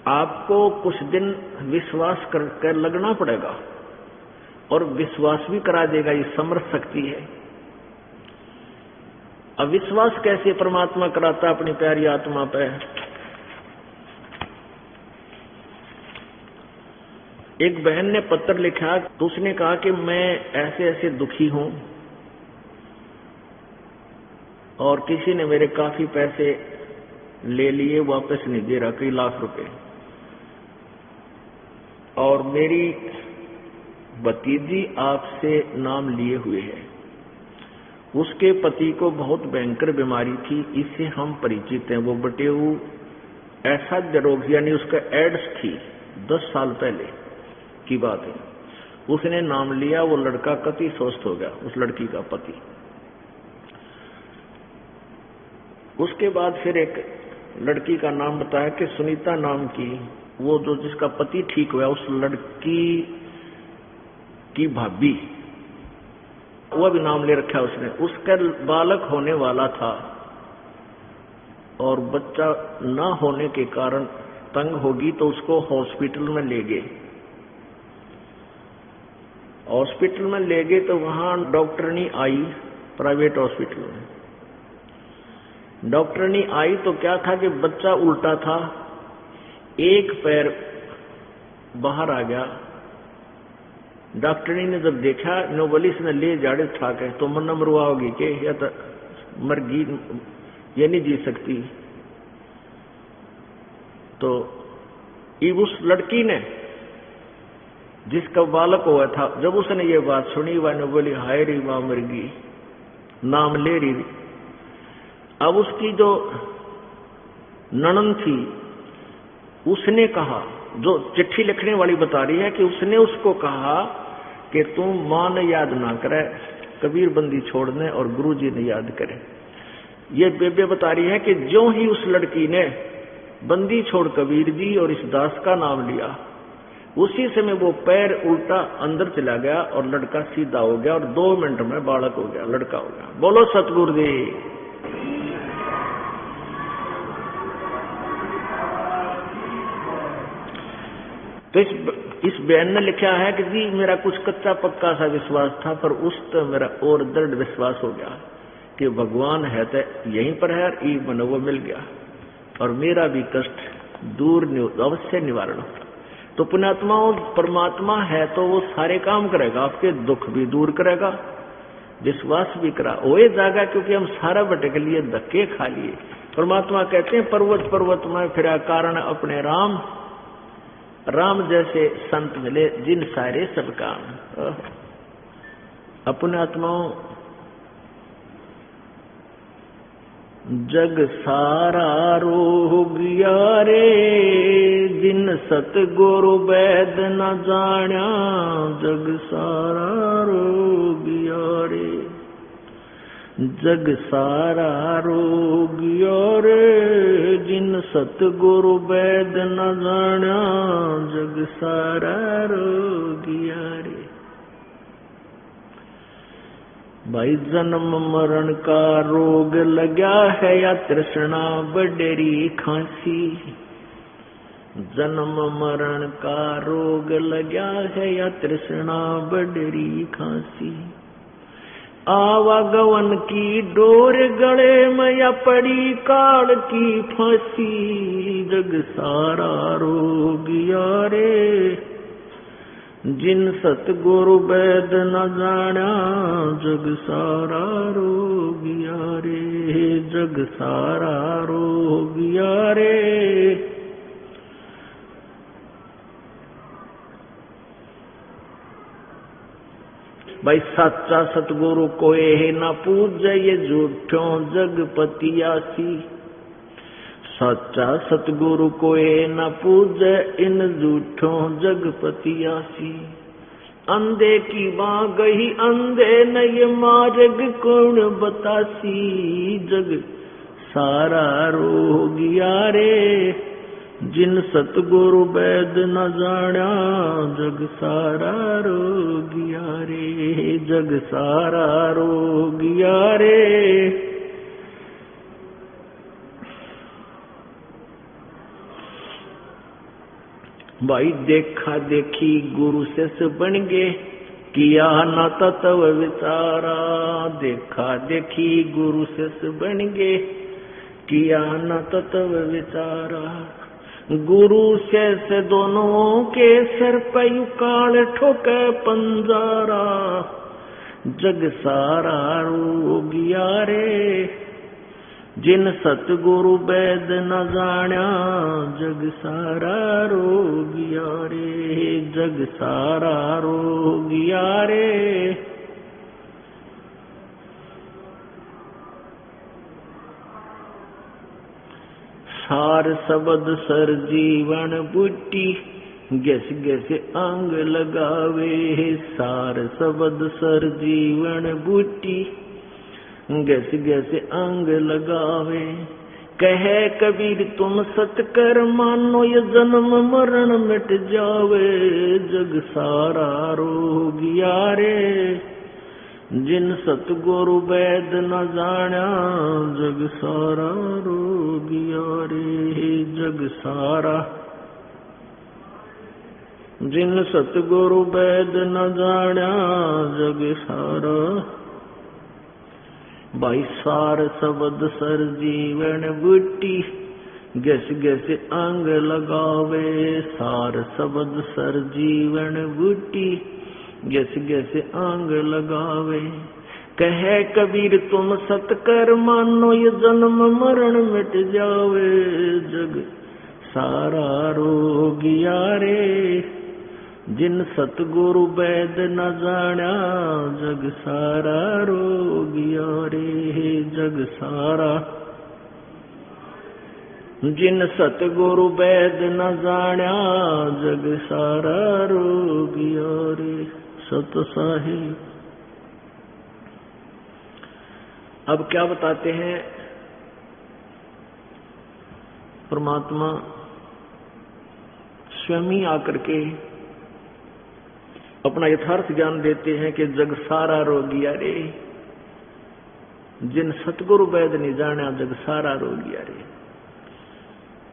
आपको कुछ दिन विश्वास कर लगना पड़ेगा, और विश्वास भी करा देगा, ये समर्थ शक्ति है। अब विश्वास कैसे परमात्मा कराता अपनी प्यारी आत्मा पे? एक बहन ने पत्र लिखा तो उसने कहा कि मैं ऐसे ऐसे दुखी हूं और किसी ने मेरे काफी पैसे ले लिए, वापस नहीं दे रहा, कई लाख रुपए, और मेरी भतीजी आपसे नाम लिए हुए है। उसके पति को बहुत भयंकर बीमारी थी, इससे हम परिचित हैं। वो बटेऊ ऐसा रोग, यानी उसका एड्स थी, 10 साल पहले की बात है। उसने नाम लिया, वो लड़का कति स्वस्थ हो गया, उस लड़की का पति। उसके बाद फिर एक लड़की का नाम बताया कि सुनीता नाम की, वो जो जिसका पति ठीक हुआ, उस लड़की की भाभी, वो भी नाम ले रखा उसने। उसका बालक होने वाला था और बच्चा ना होने के कारण तंग होगी, तो उसको हॉस्पिटल में ले गए। हॉस्पिटल में ले गए तो वहां डॉक्टरनी आई, प्राइवेट हॉस्पिटल में डॉक्टरनी आई तो क्या था कि बच्चा उल्टा था, एक पैर बाहर आ गया। डॉक्टरनी ने जब देखा, नोबलिस ने ले जाड़े था के, तो मन मरुआ होगी के या तो मरगी, ये नहीं जी सकती। तो उस लड़की ने, जिसका बालक हुआ था, जब उसने ये बात सुनी, वह ने बोली हाय री मां मरगी, नाम ले रही। अब उसकी जो ननद थी उसने कहा, जो चिट्ठी लिखने वाली बता रही है कि उसने उसको कहा कि तुम मां ने याद ना करे, कबीर बंदी छोड़ने और गुरुजी ने याद करे। ये बेबे बता रही है कि जो ही उस लड़की ने बंदी छोड़ कबीर जी और इस दास का नाम लिया, उसी समय वो पैर उल्टा अंदर चला गया और लड़का सीधा हो गया और 2 मिनट में बालक हो गया, लड़का हो गया। बोलो सतगुरुदेव। तो इस बहन ने लिखा है कि जी मेरा कुछ कच्चा पक्का सा विश्वास था, पर उस तो मेरा और दृढ़ विश्वास हो गया कि भगवान है तो यहीं पर है, ई मन वो मिल गया और मेरा भी कष्ट दूर अवश्य निवारण। तो पुण्यात्माओं, परमात्मा है तो वो सारे काम करेगा, आपके दुख भी दूर करेगा, विश्वास भी करा ओए जागा, क्योंकि हम सारा भटक लिए, धक्के खा लिए। परमात्मा कहते हैं पर्वत पर्वत में फिरा कारण अपने राम, राम जैसे संत मिले जिन सारे सब काम। अपने आत्माओं, जग सारा रोगिया रे, जिन सतगुरु वैद न जाण्या, जग सारा रोगिया रे, जग सारा रोगिया रे, जिन सतगुरु वैद न जाण्या, जग सारा रोगिया रे। भाई जन्म मरण का रोग लगा है या तृष्णा बडेरी खांसी, जन्म मरण का रोग लगा है या तृष्णा बडेरी खांसी, आवागवन की डोर गले में या पड़ी काल की फांसी, जग सारा रोगिया रे, जिन सतगुरु वैद न जाण्या, जग सारा रोगिया रे, जग सारा रोगिया रे। भाई सच्चा सतगुरु कोई है न पूजे, ये झूठों जगपतियासी, सच्चा सतगुरु कोई न पूजे, इन झूठों जगपतियासी। अंधे की मां गई अंधे न ये मार्ग कौन बतासी, जग सारा रोगिया रे, जिन सतगुरु वैद न जाण्या, जग सारा रोगिया रे, जग सारा रोगिया रे। भाई देखा देखी गुरु से बन गे, किया न तत्व विचारा, देखा देखी गुरु से बन गे, किया न तत्व विचारा। गुरु से दोनों के सर पे काल ठोके पंजारा, जग सारा रोगिया रे, जिन सतगुरु वैद न जाण्या, जग सारा रोगिया रे, जग सारा रोगिया रे। सार शब्द सर जीवन बूटी, गैस गैस अंग लगावे, सार शब्द सर जीवन बूटी, गैस गैस अंग लगावे। कहे कबीर तुम सत कर मानो, ये जन्म मरण मिट जावे, जग सारा रोगिया रे, जिन सतगुरु वैद न जाण्या, जग सारा रोगिया रे, जग सारा। जिन सतगुरु वैद न जाण्या, जग सारा। भाई सार शब्द सर जीवन बूटी, गैस गैस अंग लगावे, सार शब्द सर जीवन बूटी, गैस गैस अंग लगावे। कहे कबीर तुम सत कर मानो, ये जन्म मरण मिट जावे, जग सारा रोगिया रे, जिन सतगुरु वैद न जाण्या, जग सारा रोगिया रे, जग सारा। जिन सतगुरु वैद न जाण्या, जग सारा रोगिया रे। सत साहिब अब क्या बताते हैं परमात्मा स्वयं ही आकर के अपना यथार्थ ज्ञान देते हैं कि जग सारा रोगिया रे, जिन सतगुरु वैद नहीं जाना, जग सारा रोगिया रे।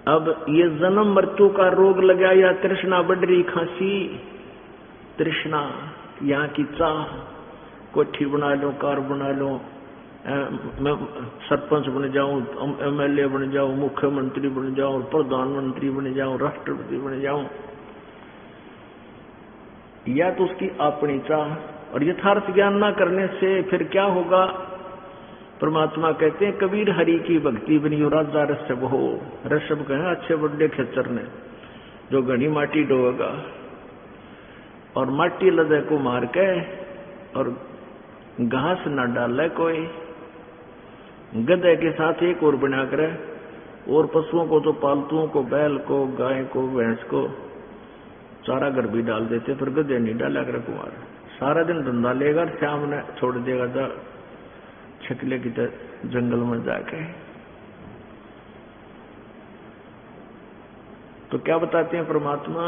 अब ये जन्म मृत्यु का रोग लगा या तृष्णा बढ़ रही खांसी, तृष्णा यहाँ की चाह, कोठी बना लो, कार बना लो, मैं सरपंच बन जाऊं, MLA बन जाऊं, मुख्यमंत्री बन जाऊं, प्रधानमंत्री बन जाऊं, राष्ट्रपति बन जाऊं, या तो उसकी अपनी चाह। और यथार्थ ज्ञान ना करने से फिर क्या होगा? परमात्मा कहते हैं कबीर हरि की भक्ति बनियो राजा ऋषभ हो। ऋषभ कहे अच्छे बड़े खेचर ने जो घनी माटी डोगा और माटी लदे को मार के और घास न डाले कोई, गधे के साथ एक और बना करे, और पशुओं को तो पालतुओं को, बैल को, गाय को, भैंस को चारा घर भी डाल देते, पर गधे नहीं डाला कर कुमार। सारा दिन धंधा लेगा, शाम ने छोड़ देगा जा छकले की जंगल में जाके। तो क्या बताते हैं परमात्मा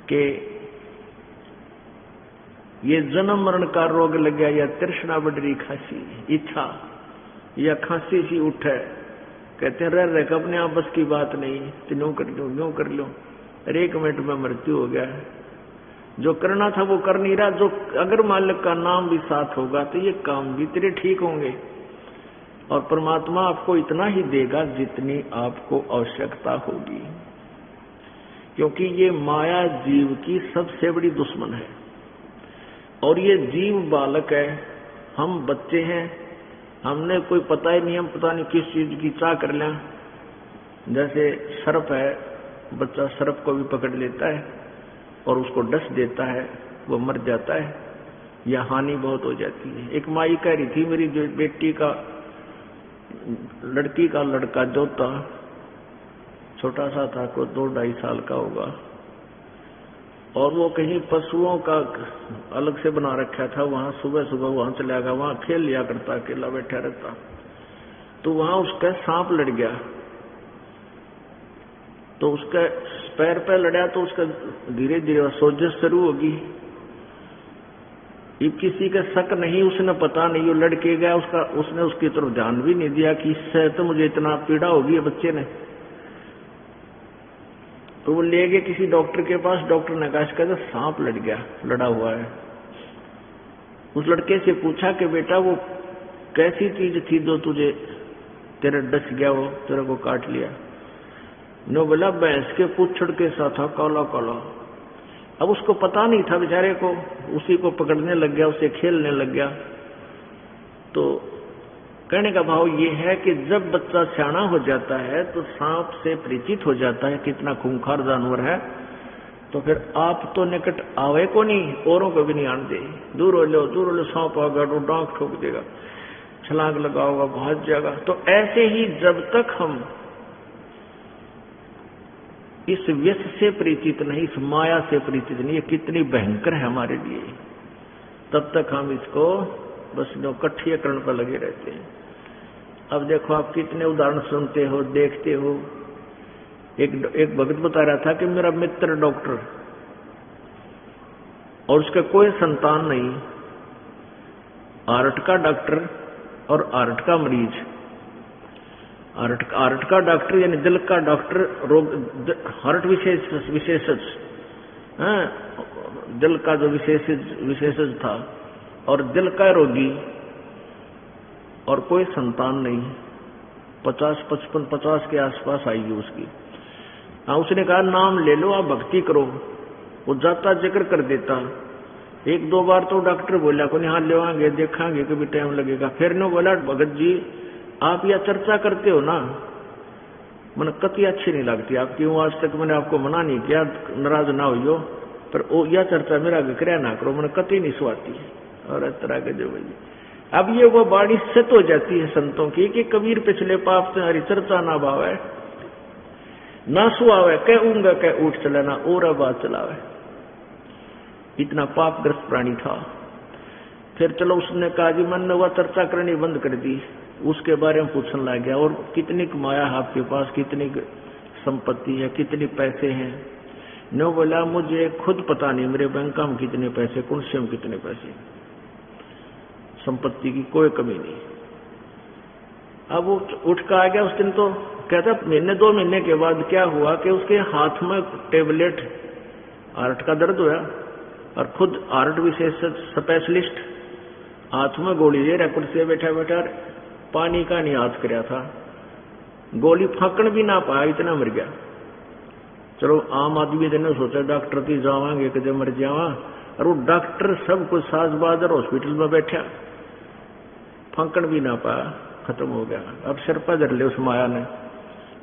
कि ये जन्म मरण का रोग लग गया, या तृष्णा बढ़ रही, खांसी, इच्छा या खांसी सी उठे, कहते हैं रह अपने आप बस की बात नहीं, तो यूं कर लो यूं कर लो, अरे 1 मिनट में मृत्यु हो गया। जो करना था वो कर नहीं रहा। जो अगर मालिक का नाम भी साथ होगा तो ये काम भी तेरे ठीक होंगे। और परमात्मा आपको इतना ही देगा जितनी आपको आवश्यकता होगी, क्योंकि ये माया जीव की सबसे बड़ी दुश्मन है। और ये जीव बालक है, हम बच्चे हैं, हमने कोई पता ही नहीं, हम पता नहीं किस चीज की चाह कर लें। जैसे सर्प है, बच्चा सर्प को भी पकड़ लेता है और उसको डस देता है, वो मर जाता है या हानि बहुत हो जाती है। एक माई कह रही थी मेरी जो बेटी का, लड़की का लड़का जो था, छोटा सा था, को 2-2.5 साल का होगा, और वो कहीं पशुओं का अलग से बना रखा था, वहां सुबह सुबह वहां चला गया, वहां खेल लिया करता, अकेला बैठा रहता। तो वहां उसका सांप लड़ गया, तो उसका पैर पे लड़ा, तो उसका धीरे धीरे सोजश शुरू होगी। ये किसी का शक नहीं, उसने पता नहीं, वो लड़के गया, उसने उसकी तरफ ध्यान भी नहीं दिया कि इससे तो मुझे इतना पीड़ा होगी बच्चे ने। तो वो ले गए किसी डॉक्टर के पास, डॉक्टर ने कहा इसका सांप लड़ गया, लड़ा हुआ है। उस लड़के से पूछा कि बेटा वो कैसी चीज थी जो तुझे तेरे डस गया, वो तेरे को काट लिया? नो बोला भैंस के पुच्छड़ के साथ था, काला काला। अब उसको पता नहीं था बेचारे को, उसी को पकड़ने लग गया, उसे खेलने लग गया। तो कहने का भाव ये है कि जब बच्चा सियाना हो जाता है तो सांप से परिचित हो जाता है, कितना खूंखार जानवर है, तो फिर आप तो निकट आवे को नहीं, औरों को भी नहीं आने दे। दूर हो लो, सांप आ गया तो डांक ठोक देगा, छलांग लगाओगा, भाग जाएगा। तो ऐसे ही जब तक हम इस व्यस से परिचित नहीं, इस माया से परिचित नहीं, ये कितनी भयंकर है हमारे लिए, तब तक हम इसको बस कठियकरण पर लगे रहते हैं। अब देखो आप कितने उदाहरण सुनते हो, देखते हो। एक भगत बता रहा था कि मेरा मित्र डॉक्टर, और उसका कोई संतान नहीं, आर्ट का डॉक्टर और आर्ट का मरीज। आर्ट का डॉक्टर यानी दिल का डॉक्टर, रोग हार्ट विशेषज्ञ, दिल का जो विशेषज्ञ था, और दिल का रोगी, और कोई संतान नहीं, 50 के आसपास आई है उसकी। हाँ, उसने कहा नाम ले लो, आप भक्ति करो। वो जाता जिक्र कर देता। 1-2 बार तो डॉक्टर बोला को नहीं, हाँ लेवांगे, देखांगे, कभी टाइम लगेगा। फिर ने बोला भगत जी आप यह चर्चा करते हो ना, मन कति अच्छी नहीं लगती आपकी, आज तक मैंने आपको मना नहीं किया, नाराज ना हो, पर वो यह चर्चा मेरा विक्रय ना करो, मन कति नहीं सुहाती। और इस तरह के जो भाई, अब ये वो बाड़ी सत हो जाती है संतों की कि कबीर पिछले पाप से हरी चर्चा ना भावे, ना सुहावे, कह ऊंगा कह उठ चले, ना और बात चलावे। इतना पापग्रस्त प्राणी था। फिर चलो उसने कहा जी मन ने वह चर्चा करनी बंद कर दी, उसके बारे में पूछने लग गया, और कितनी कमाया है आपके पास, कितनी संपत्ति है, कितने पैसे हैं। नो बोला मुझे खुद पता नहीं मेरे बैंक में कितने पैसे, कौन से में कितने पैसे, संपत्ति की कोई कमी नहीं। अब वो उठ कर आ गया। उस दिन तो कहता 1-2 महीने के बाद क्या हुआ कि उसके हाथ में टेबलेट, हार्ट का दर्द हुआ, और खुद हार्ट विशेषज्ञ स्पेशलिस्ट हाथ में गोली ले रहा, कुर्सी बैठा बैठा पानी का नहीं हाथ कराया था, गोली फाकण भी ना पाया, इतना मर गया। चलो आम आदमी ने सोचा डॉक्टर की जावांगे कदे मर जावा, और वो डॉक्टर सब कुछ साज बहादुर हॉस्पिटल में बैठा, फाकण भी ना पाया, खत्म हो गया। अब सिर पर धर ले उस माया ने,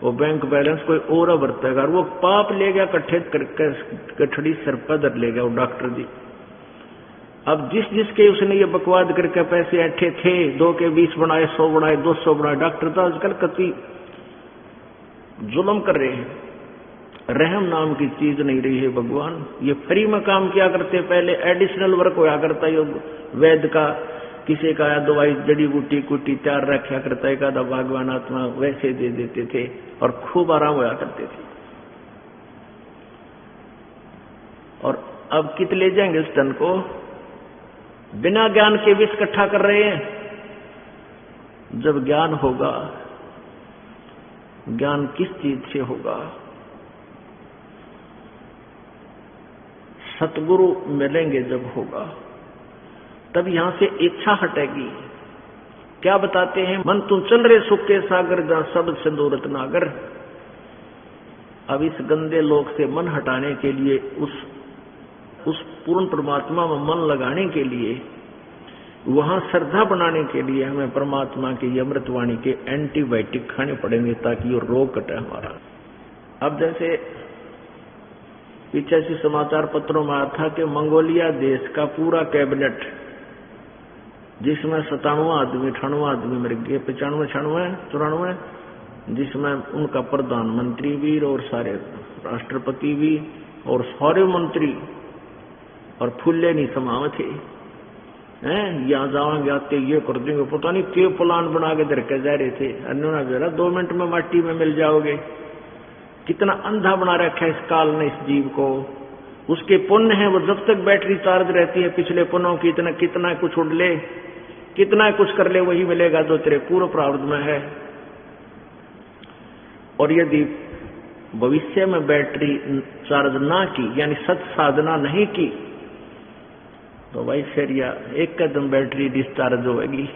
वो बैंक बैलेंस कोई और बरतेगा, वो पाप ले गया कट्ठे करके, कठड़ी सिर पर धर ले गया वो डॉक्टर जी। अब जिसके उसने ये बकवाद करके पैसे ऐठे थे, 2 के 20 बनाए, 100 बनाए, 200 बनाए, डॉक्टर तो आजकल कति जुल्म कर रहे हैं। रहम नाम की चीज नहीं रही है भगवान। ये फ्री में काम किया करते, पहले एडिशनल वर्क होया करता, योग वैद्य का, किसी का दवाई जड़ी बूटी कुटी तैयार रखा करता, एक आधा भगवान आत्मा वैसे दे देते थे और खूब आराम होया करते थे। और अब कित ले जाएंगे इस धन को, बिना ज्ञान के विष इकट्ठा कर रहे हैं। जब ज्ञान होगा, ज्ञान किस चीज से होगा, सतगुरु मिलेंगे जब होगा, तब यहां से इच्छा हटेगी। क्या बताते हैं, मन तुम चल रहे सुख के सागर, जहां सब सिंदूरत नागर। अब इस गंदे लोक से मन हटाने के लिए, उस पूर्ण परमात्मा में मन लगाने के लिए, वहां श्रद्धा बनाने के लिए हमें परमात्मा की अमृतवाणी के एंटीबायोटिक खाने पड़ेंगे, ताकि वो रोग कटे हमारा। अब जैसे पीछे से समाचार पत्रों में आया था कि मंगोलिया देश का पूरा कैबिनेट, जिसमें 97 आदमी 98 आदमी मर गए, 95 94, जिसमें उनका प्रधानमंत्री भी और सारे राष्ट्रपति भी और सारे मंत्री और फुल्ले नहीं समाव थे। यहाँ जावांगे आते ये कर देंगे, पता नहीं क्या प्लान बना के धर के जा रहे थे। अन्योना बेरा 2 मिनट में माटी में मिल जाओगे। कितना अंधा बना रखा है इस काल ने इस जीव को। उसके पुण्य है, वो जब तक बैटरी चार्ज रहती है, पिछले पुण्यों की कितना कुछ उड़ ले, कितना कुछ कर ले, वही मिलेगा जो तेरे पूर्व प्रारब्ध में है। और यदि भविष्य में बैटरी चार्ज ना की, यानी सत साधना नहीं की, तो भाई फिर या एक कदम बैटरी डिस्चार्ज होगी।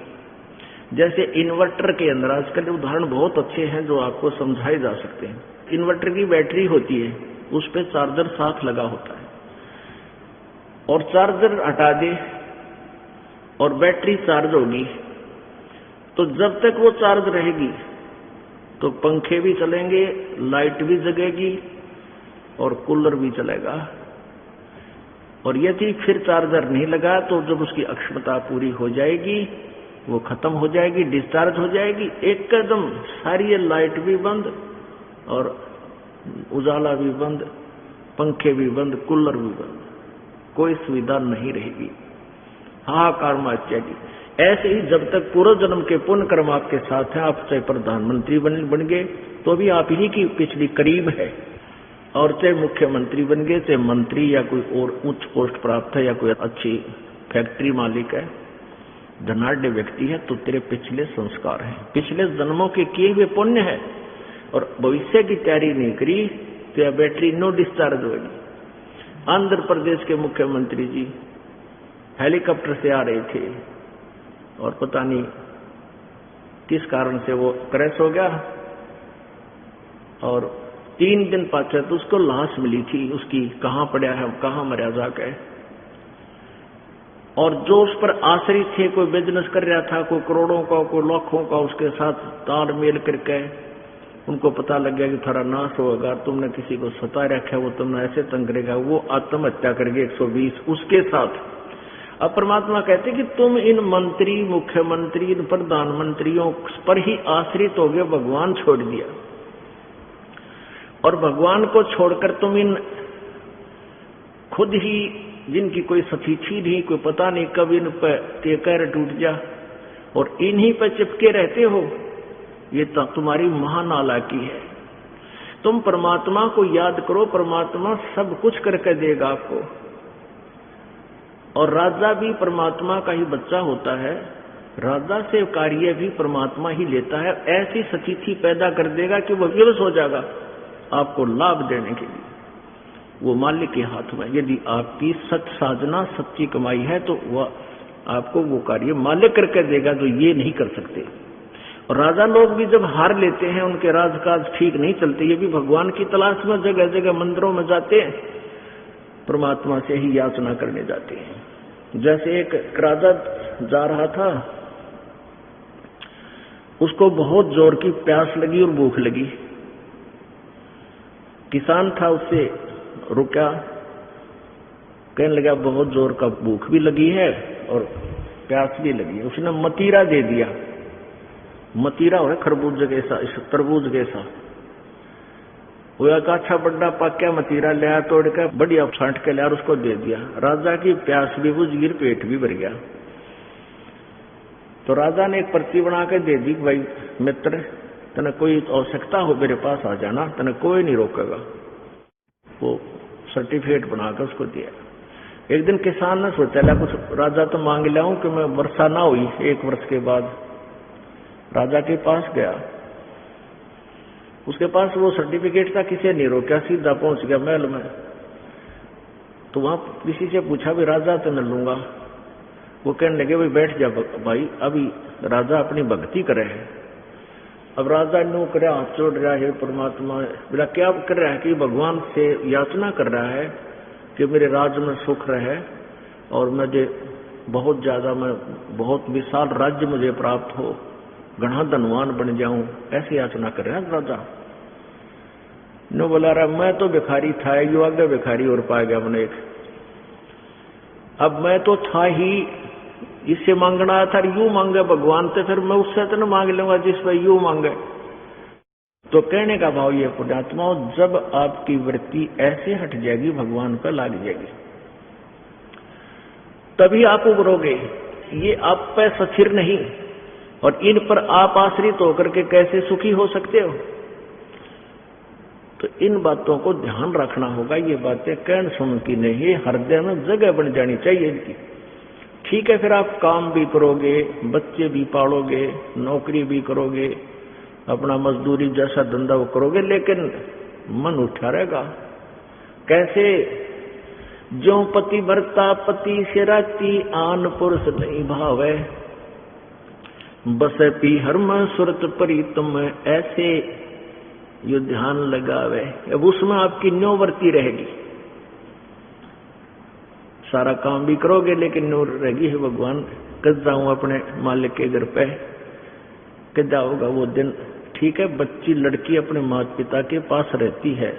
जैसे इन्वर्टर के अंदर आजकल उदाहरण बहुत अच्छे हैं जो आपको समझाए जा सकते हैं। इन्वर्टर की बैटरी होती है, उस पर चार्जर साथ लगा होता है, और चार्जर हटा दे और बैटरी चार्ज होगी, तो जब तक वो चार्ज रहेगी तो पंखे भी चलेंगे, लाइट भी जगेगी और कूलर भी चलेगा। और यदि फिर चार्जर नहीं लगा तो जब उसकी अक्षमता पूरी हो जाएगी, वो खत्म हो जाएगी, डिस्चार्ज हो जाएगी, एक कदम सारी लाइट भी बंद और उजाला भी बंद, पंखे भी बंद, कूलर भी बंद, कोई सुविधा नहीं रहेगी, हाहाकार मच जाएगी। ऐसे ही जब तक पूर्व जन्म के पुण्य कर्म आपके साथ हैं, आप चाहे प्रधानमंत्री बन गए तो भी आप ही की पिछली करीब है, और चाहे मुख्यमंत्री बन गए, चाहे मंत्री या कोई और उच्च पोस्ट प्राप्त है, या कोई अच्छी फैक्ट्री मालिक है, धनाढ़ व्यक्ति है, तो तेरे पिछले संस्कार हैं, पिछले जन्मों के किए हुए पुण्य है। और भविष्य की तैयारी नहीं करी तो यह बैटरी नो डिस्चार्ज होगी। आंध्र प्रदेश के मुख्यमंत्री जी हेलीकॉप्टर से आ रहे थे और पता नहीं किस कारण से वो क्रैश हो गया, और 3 दिन पाछे तो उसको लाश मिली थी उसकी, कहाँ पड़ा है, कहाँ मरा जाके। और जो उस पर आश्रित थे, कोई बिजनेस कर रहा था, कोई करोड़ों का, कोई लाखों का, उसके साथ तालमेल करके उनको पता लग गया कि थारा नाश होगा, तुमने किसी को सता रखा है, वो तुमने ऐसे तंग करेगा, वो आत्महत्या करके 120 उसके साथ। अब परमात्मा कहते कि तुम इन मंत्री, मुख्यमंत्री, इन प्रधानमंत्रियों पर ही आश्रित हो गए, भगवान छोड़ दिया। और भगवान को छोड़कर तुम इन खुद ही, जिनकी कोई सतीथी नहीं, कोई पता नहीं कब इन पर कहर टूट जा, और इन्हीं पर चिपके रहते हो, ये तो तुम्हारी महानालायकी है। तुम परमात्मा को याद करो, परमात्मा सब कुछ करके देगा आपको। और राजा भी परमात्मा का ही बच्चा होता है, राजा से कार्य भी परमात्मा ही लेता है। ऐसी सतीथी पैदा कर देगा कि वह विवश हो जाएगा आपको लाभ देने के लिए, वो मालिक के हाथ में। यदि आपकी सत साधना, सच्ची कमाई है, तो वह आपको वो कार्य मालिक करके देगा जो ये नहीं कर सकते। और राजा लोग भी जब हार लेते हैं, उनके राजकाज ठीक नहीं चलते, ये भी भगवान की तलाश में जगह जगह मंदिरों में जाते हैं, परमात्मा से ही याचना करने जाते हैं। जैसे एक राजा जा रहा था, उसको बहुत जोर की प्यास लगी और भूख लगी। किसान था, उससे रुका, कहने लगा बहुत जोर का भूख भी लगी है और प्यास भी लगी है। उसने मतीरा दे दिया। मतीरा हो खरबूज जैसा, तरबूज जैसा, वो एक अच्छा बड़ा पाक्या मतीरा लिया, तोड़ के बढ़िया छांट के लिया और उसको दे दिया। राजा की प्यास भी बुझ गई, पेट भी भर गया। तो राजा ने एक पर्ची बना के दे दी, भाई मित्र, तने कोई आवश्यकता हो मेरे पास आ जाना, तने कोई नहीं रोकेगा। वो सर्टिफिकेट बनाकर उसको दिया। एक दिन किसान ने सोचा, ला कुछ राजा तो मांग लाऊं कि मैं वर्षा ना हुई 1 वर्ष के बाद। राजा के पास गया, उसके पास वो सर्टिफिकेट था, किसी नहीं रोका, सीधा पहुंच गया महल में। तो वहां किसी से पूछा भी राजा तो न लूंगा। वो कहने लगे भाई बैठ जा भाई, अभी राजा अपनी भक्ति करे है। अब राजा नो करे, हाथ जोड़ रहा है, परमात्मा बोला क्या कर रहा है कि भगवान से याचना कर रहा है कि मेरे राज्य में सुख रहे और मुझे बहुत ज्यादा, मैं बहुत विशाल राज्य मुझे प्राप्त हो, घना धनवान बन जाऊं, ऐसी याचना कर रहा है राजा। नो बोला रहा मैं तो भिखारी था, यो आगे भिखारी और पा गया मैंने एक। अब मैं तो था ही, इससे मांगना था, यूं मांगे भगवान तो फिर मैं उससे तो न मांग लूंगा जिस पर यूं मांगे। तो कहने का भाव ये पुण्यात्मा, जब आपकी वृत्ति ऐसे हट जाएगी, भगवान पर लाग जाएगी, तभी आप उभरोगे। ये आप पे स्थिर नहीं, और इन पर आप आश्रित होकर के कैसे सुखी हो सकते हो। तो इन बातों को ध्यान रखना होगा। ये बातें कहन सुन की नहीं, हृदय में जगह बन जानी चाहिए इनकी। ठीक है, फिर आप काम भी करोगे, बच्चे भी पालोगे, नौकरी भी करोगे, अपना मजदूरी जैसा धंधा वो करोगे, लेकिन मन उठा रहेगा। कैसे? जो पति भरता पति से राती, आन पुरुष नहीं भावे, बस पी हरम सुरत प्रीतम, ऐसे यो ध्यान लगावे। अब उसमें आपकी न्यो वर्ती रहेगी, सारा काम भी करोगे लेकिन न्यो रहेगी है भगवान कद जाऊं अपने मालिक के घर पे, कद जाओगा वो दिन। ठीक है, बच्ची लड़की अपने माता पिता के पास रहती है,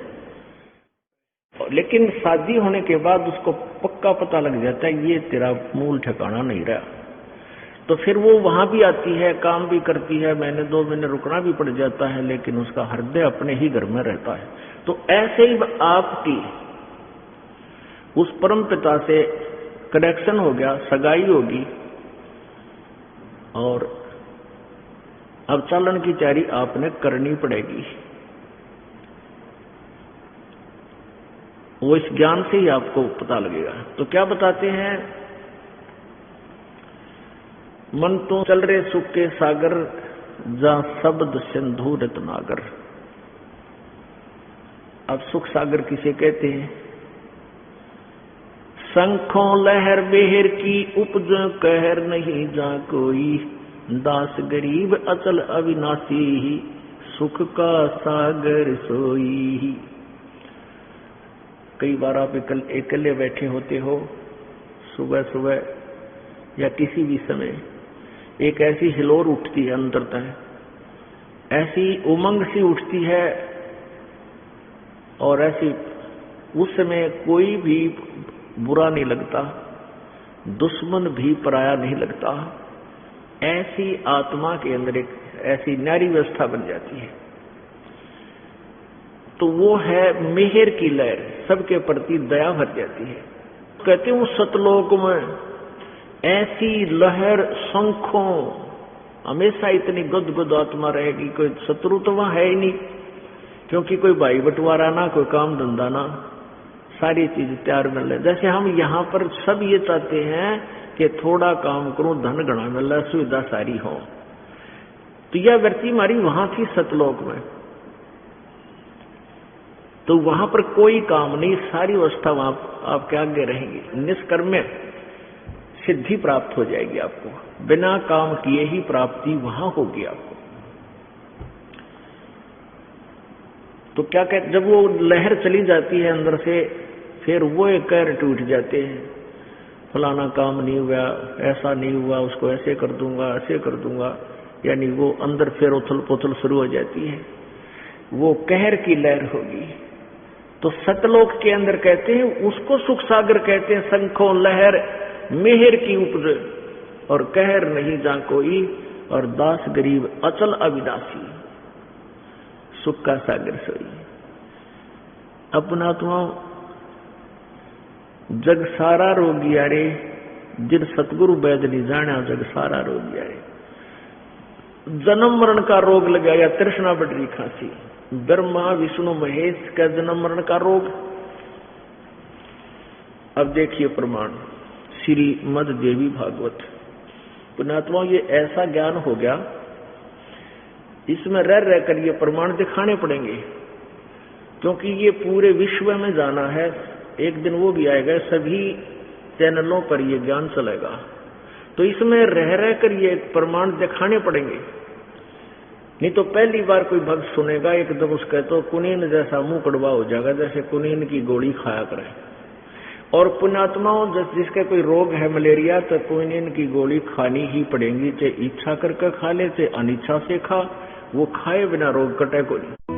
लेकिन शादी होने के बाद उसको पक्का पता लग जाता है ये तेरा मूल ठिकाना नहीं रहा। तो फिर वो वहां भी आती है, काम भी करती है, महीने 2 महीने रुकना भी पड़ जाता है, लेकिन उसका हृदय अपने ही घर में रहता है। तो ऐसे ही आपकी उस परम पिता से कनेक्शन हो गया, सगाई होगी, और अब चालन की तैयारी आपने करनी पड़ेगी। वो इस ज्ञान से ही आपको पता लगेगा। तो क्या बताते हैं, मन तो चल रहे सुख के सागर, जहां शब्द सिंधु रत्नागर। अब सुख सागर किसे कहते हैं? शंखों लहर बेहर की उपज कहर नहीं जा कोई, दास गरीब अचल अविनाशी ही, सुख का सागर सोई। कई बार आप अकेले बैठे होते हो, सुबह सुबह या किसी भी समय एक ऐसी हिलोर उठती है अंतरतः, ऐसी उमंग सी उठती है, और ऐसी उस समय कोई भी बुरा नहीं लगता, दुश्मन भी पराया नहीं लगता। ऐसी आत्मा के अंदर एक ऐसी न्यारी व्यवस्था बन जाती है। तो वो है मेहर की लहर, सबके प्रति दया भर जाती है। कहते हैं उस सतलोक में ऐसी लहर शंखों, हमेशा इतनी गुदगुद आत्मा रहेगी, कोई शत्रु तो वहां है ही नहीं, क्योंकि कोई भाई बंटवारा ना, कोई काम धंधा ना, सारी चीज तैयार मिल रही। जैसे हम यहाँ पर सब ये चाहते हैं कि थोड़ा काम करूं, धन घना मिल रहा, सुविधा सारी हो। तो यह वृत्ति हमारी वहां थी सतलोक में। तो वहां पर कोई काम नहीं, सारी अवस्था वहां आपके आगे रहेगी। निष्कर्म सिद्धि प्राप्त हो जाएगी आपको, बिना काम किए ही प्राप्ति वहां होगी आपको। तो क्या कहते, जब वो लहर चली जाती है अंदर से, फिर वो एक कहर टूट जाते हैं, फलाना काम नहीं हुआ, ऐसा नहीं हुआ, उसको ऐसे कर दूंगा, ऐसे कर दूंगा, यानी वो अंदर फिर उथल पुथल शुरू हो जाती है, वो कहर की लहर होगी। तो सतलोक के अंदर कहते हैं उसको सुख सागर कहते हैं, शंखों लहर मेहर की उपज और कहर नहीं जा कोई, और दास गरीब अचल अविनाशी, सुख का सागर सोई। अपनात्मा जग सारा रोगिया रे, जिन सतगुरु वैद नहीं जाना जग सारा रोगिया रे। जन्म मरण का रोग लग गया, तृष्णा बढ़ रही खांसी, ब्रह्मा विष्णु महेश का जन्म मरण का रोग। अब देखिए प्रमाण, श्रीमद् देवी भागवत। पुण्यात्मा ये ऐसा ज्ञान हो गया, इसमें रह कर ये प्रमाण दिखाने पड़ेंगे, क्योंकि ये पूरे विश्व में जाना है। एक दिन वो भी आएगा, सभी चैनलों पर ये ज्ञान चलेगा, तो इसमें रह कर ये प्रमाण दिखाने पड़ेंगे। नहीं तो पहली बार कोई भक्त सुनेगा एकदम उसका तो कुनीन जैसा मुंह कड़वा हो जाएगा, जैसे कुनीन की गोली खाया करे। और पुण्यात्माओं, जिसके कोई रोग है मलेरिया, तो कुनीन की गोली खानी ही पड़ेगी, चाहे इच्छा करके खा ले चाहे अनिच्छा से खा, वो खाए बिना रोग कटे को नहीं।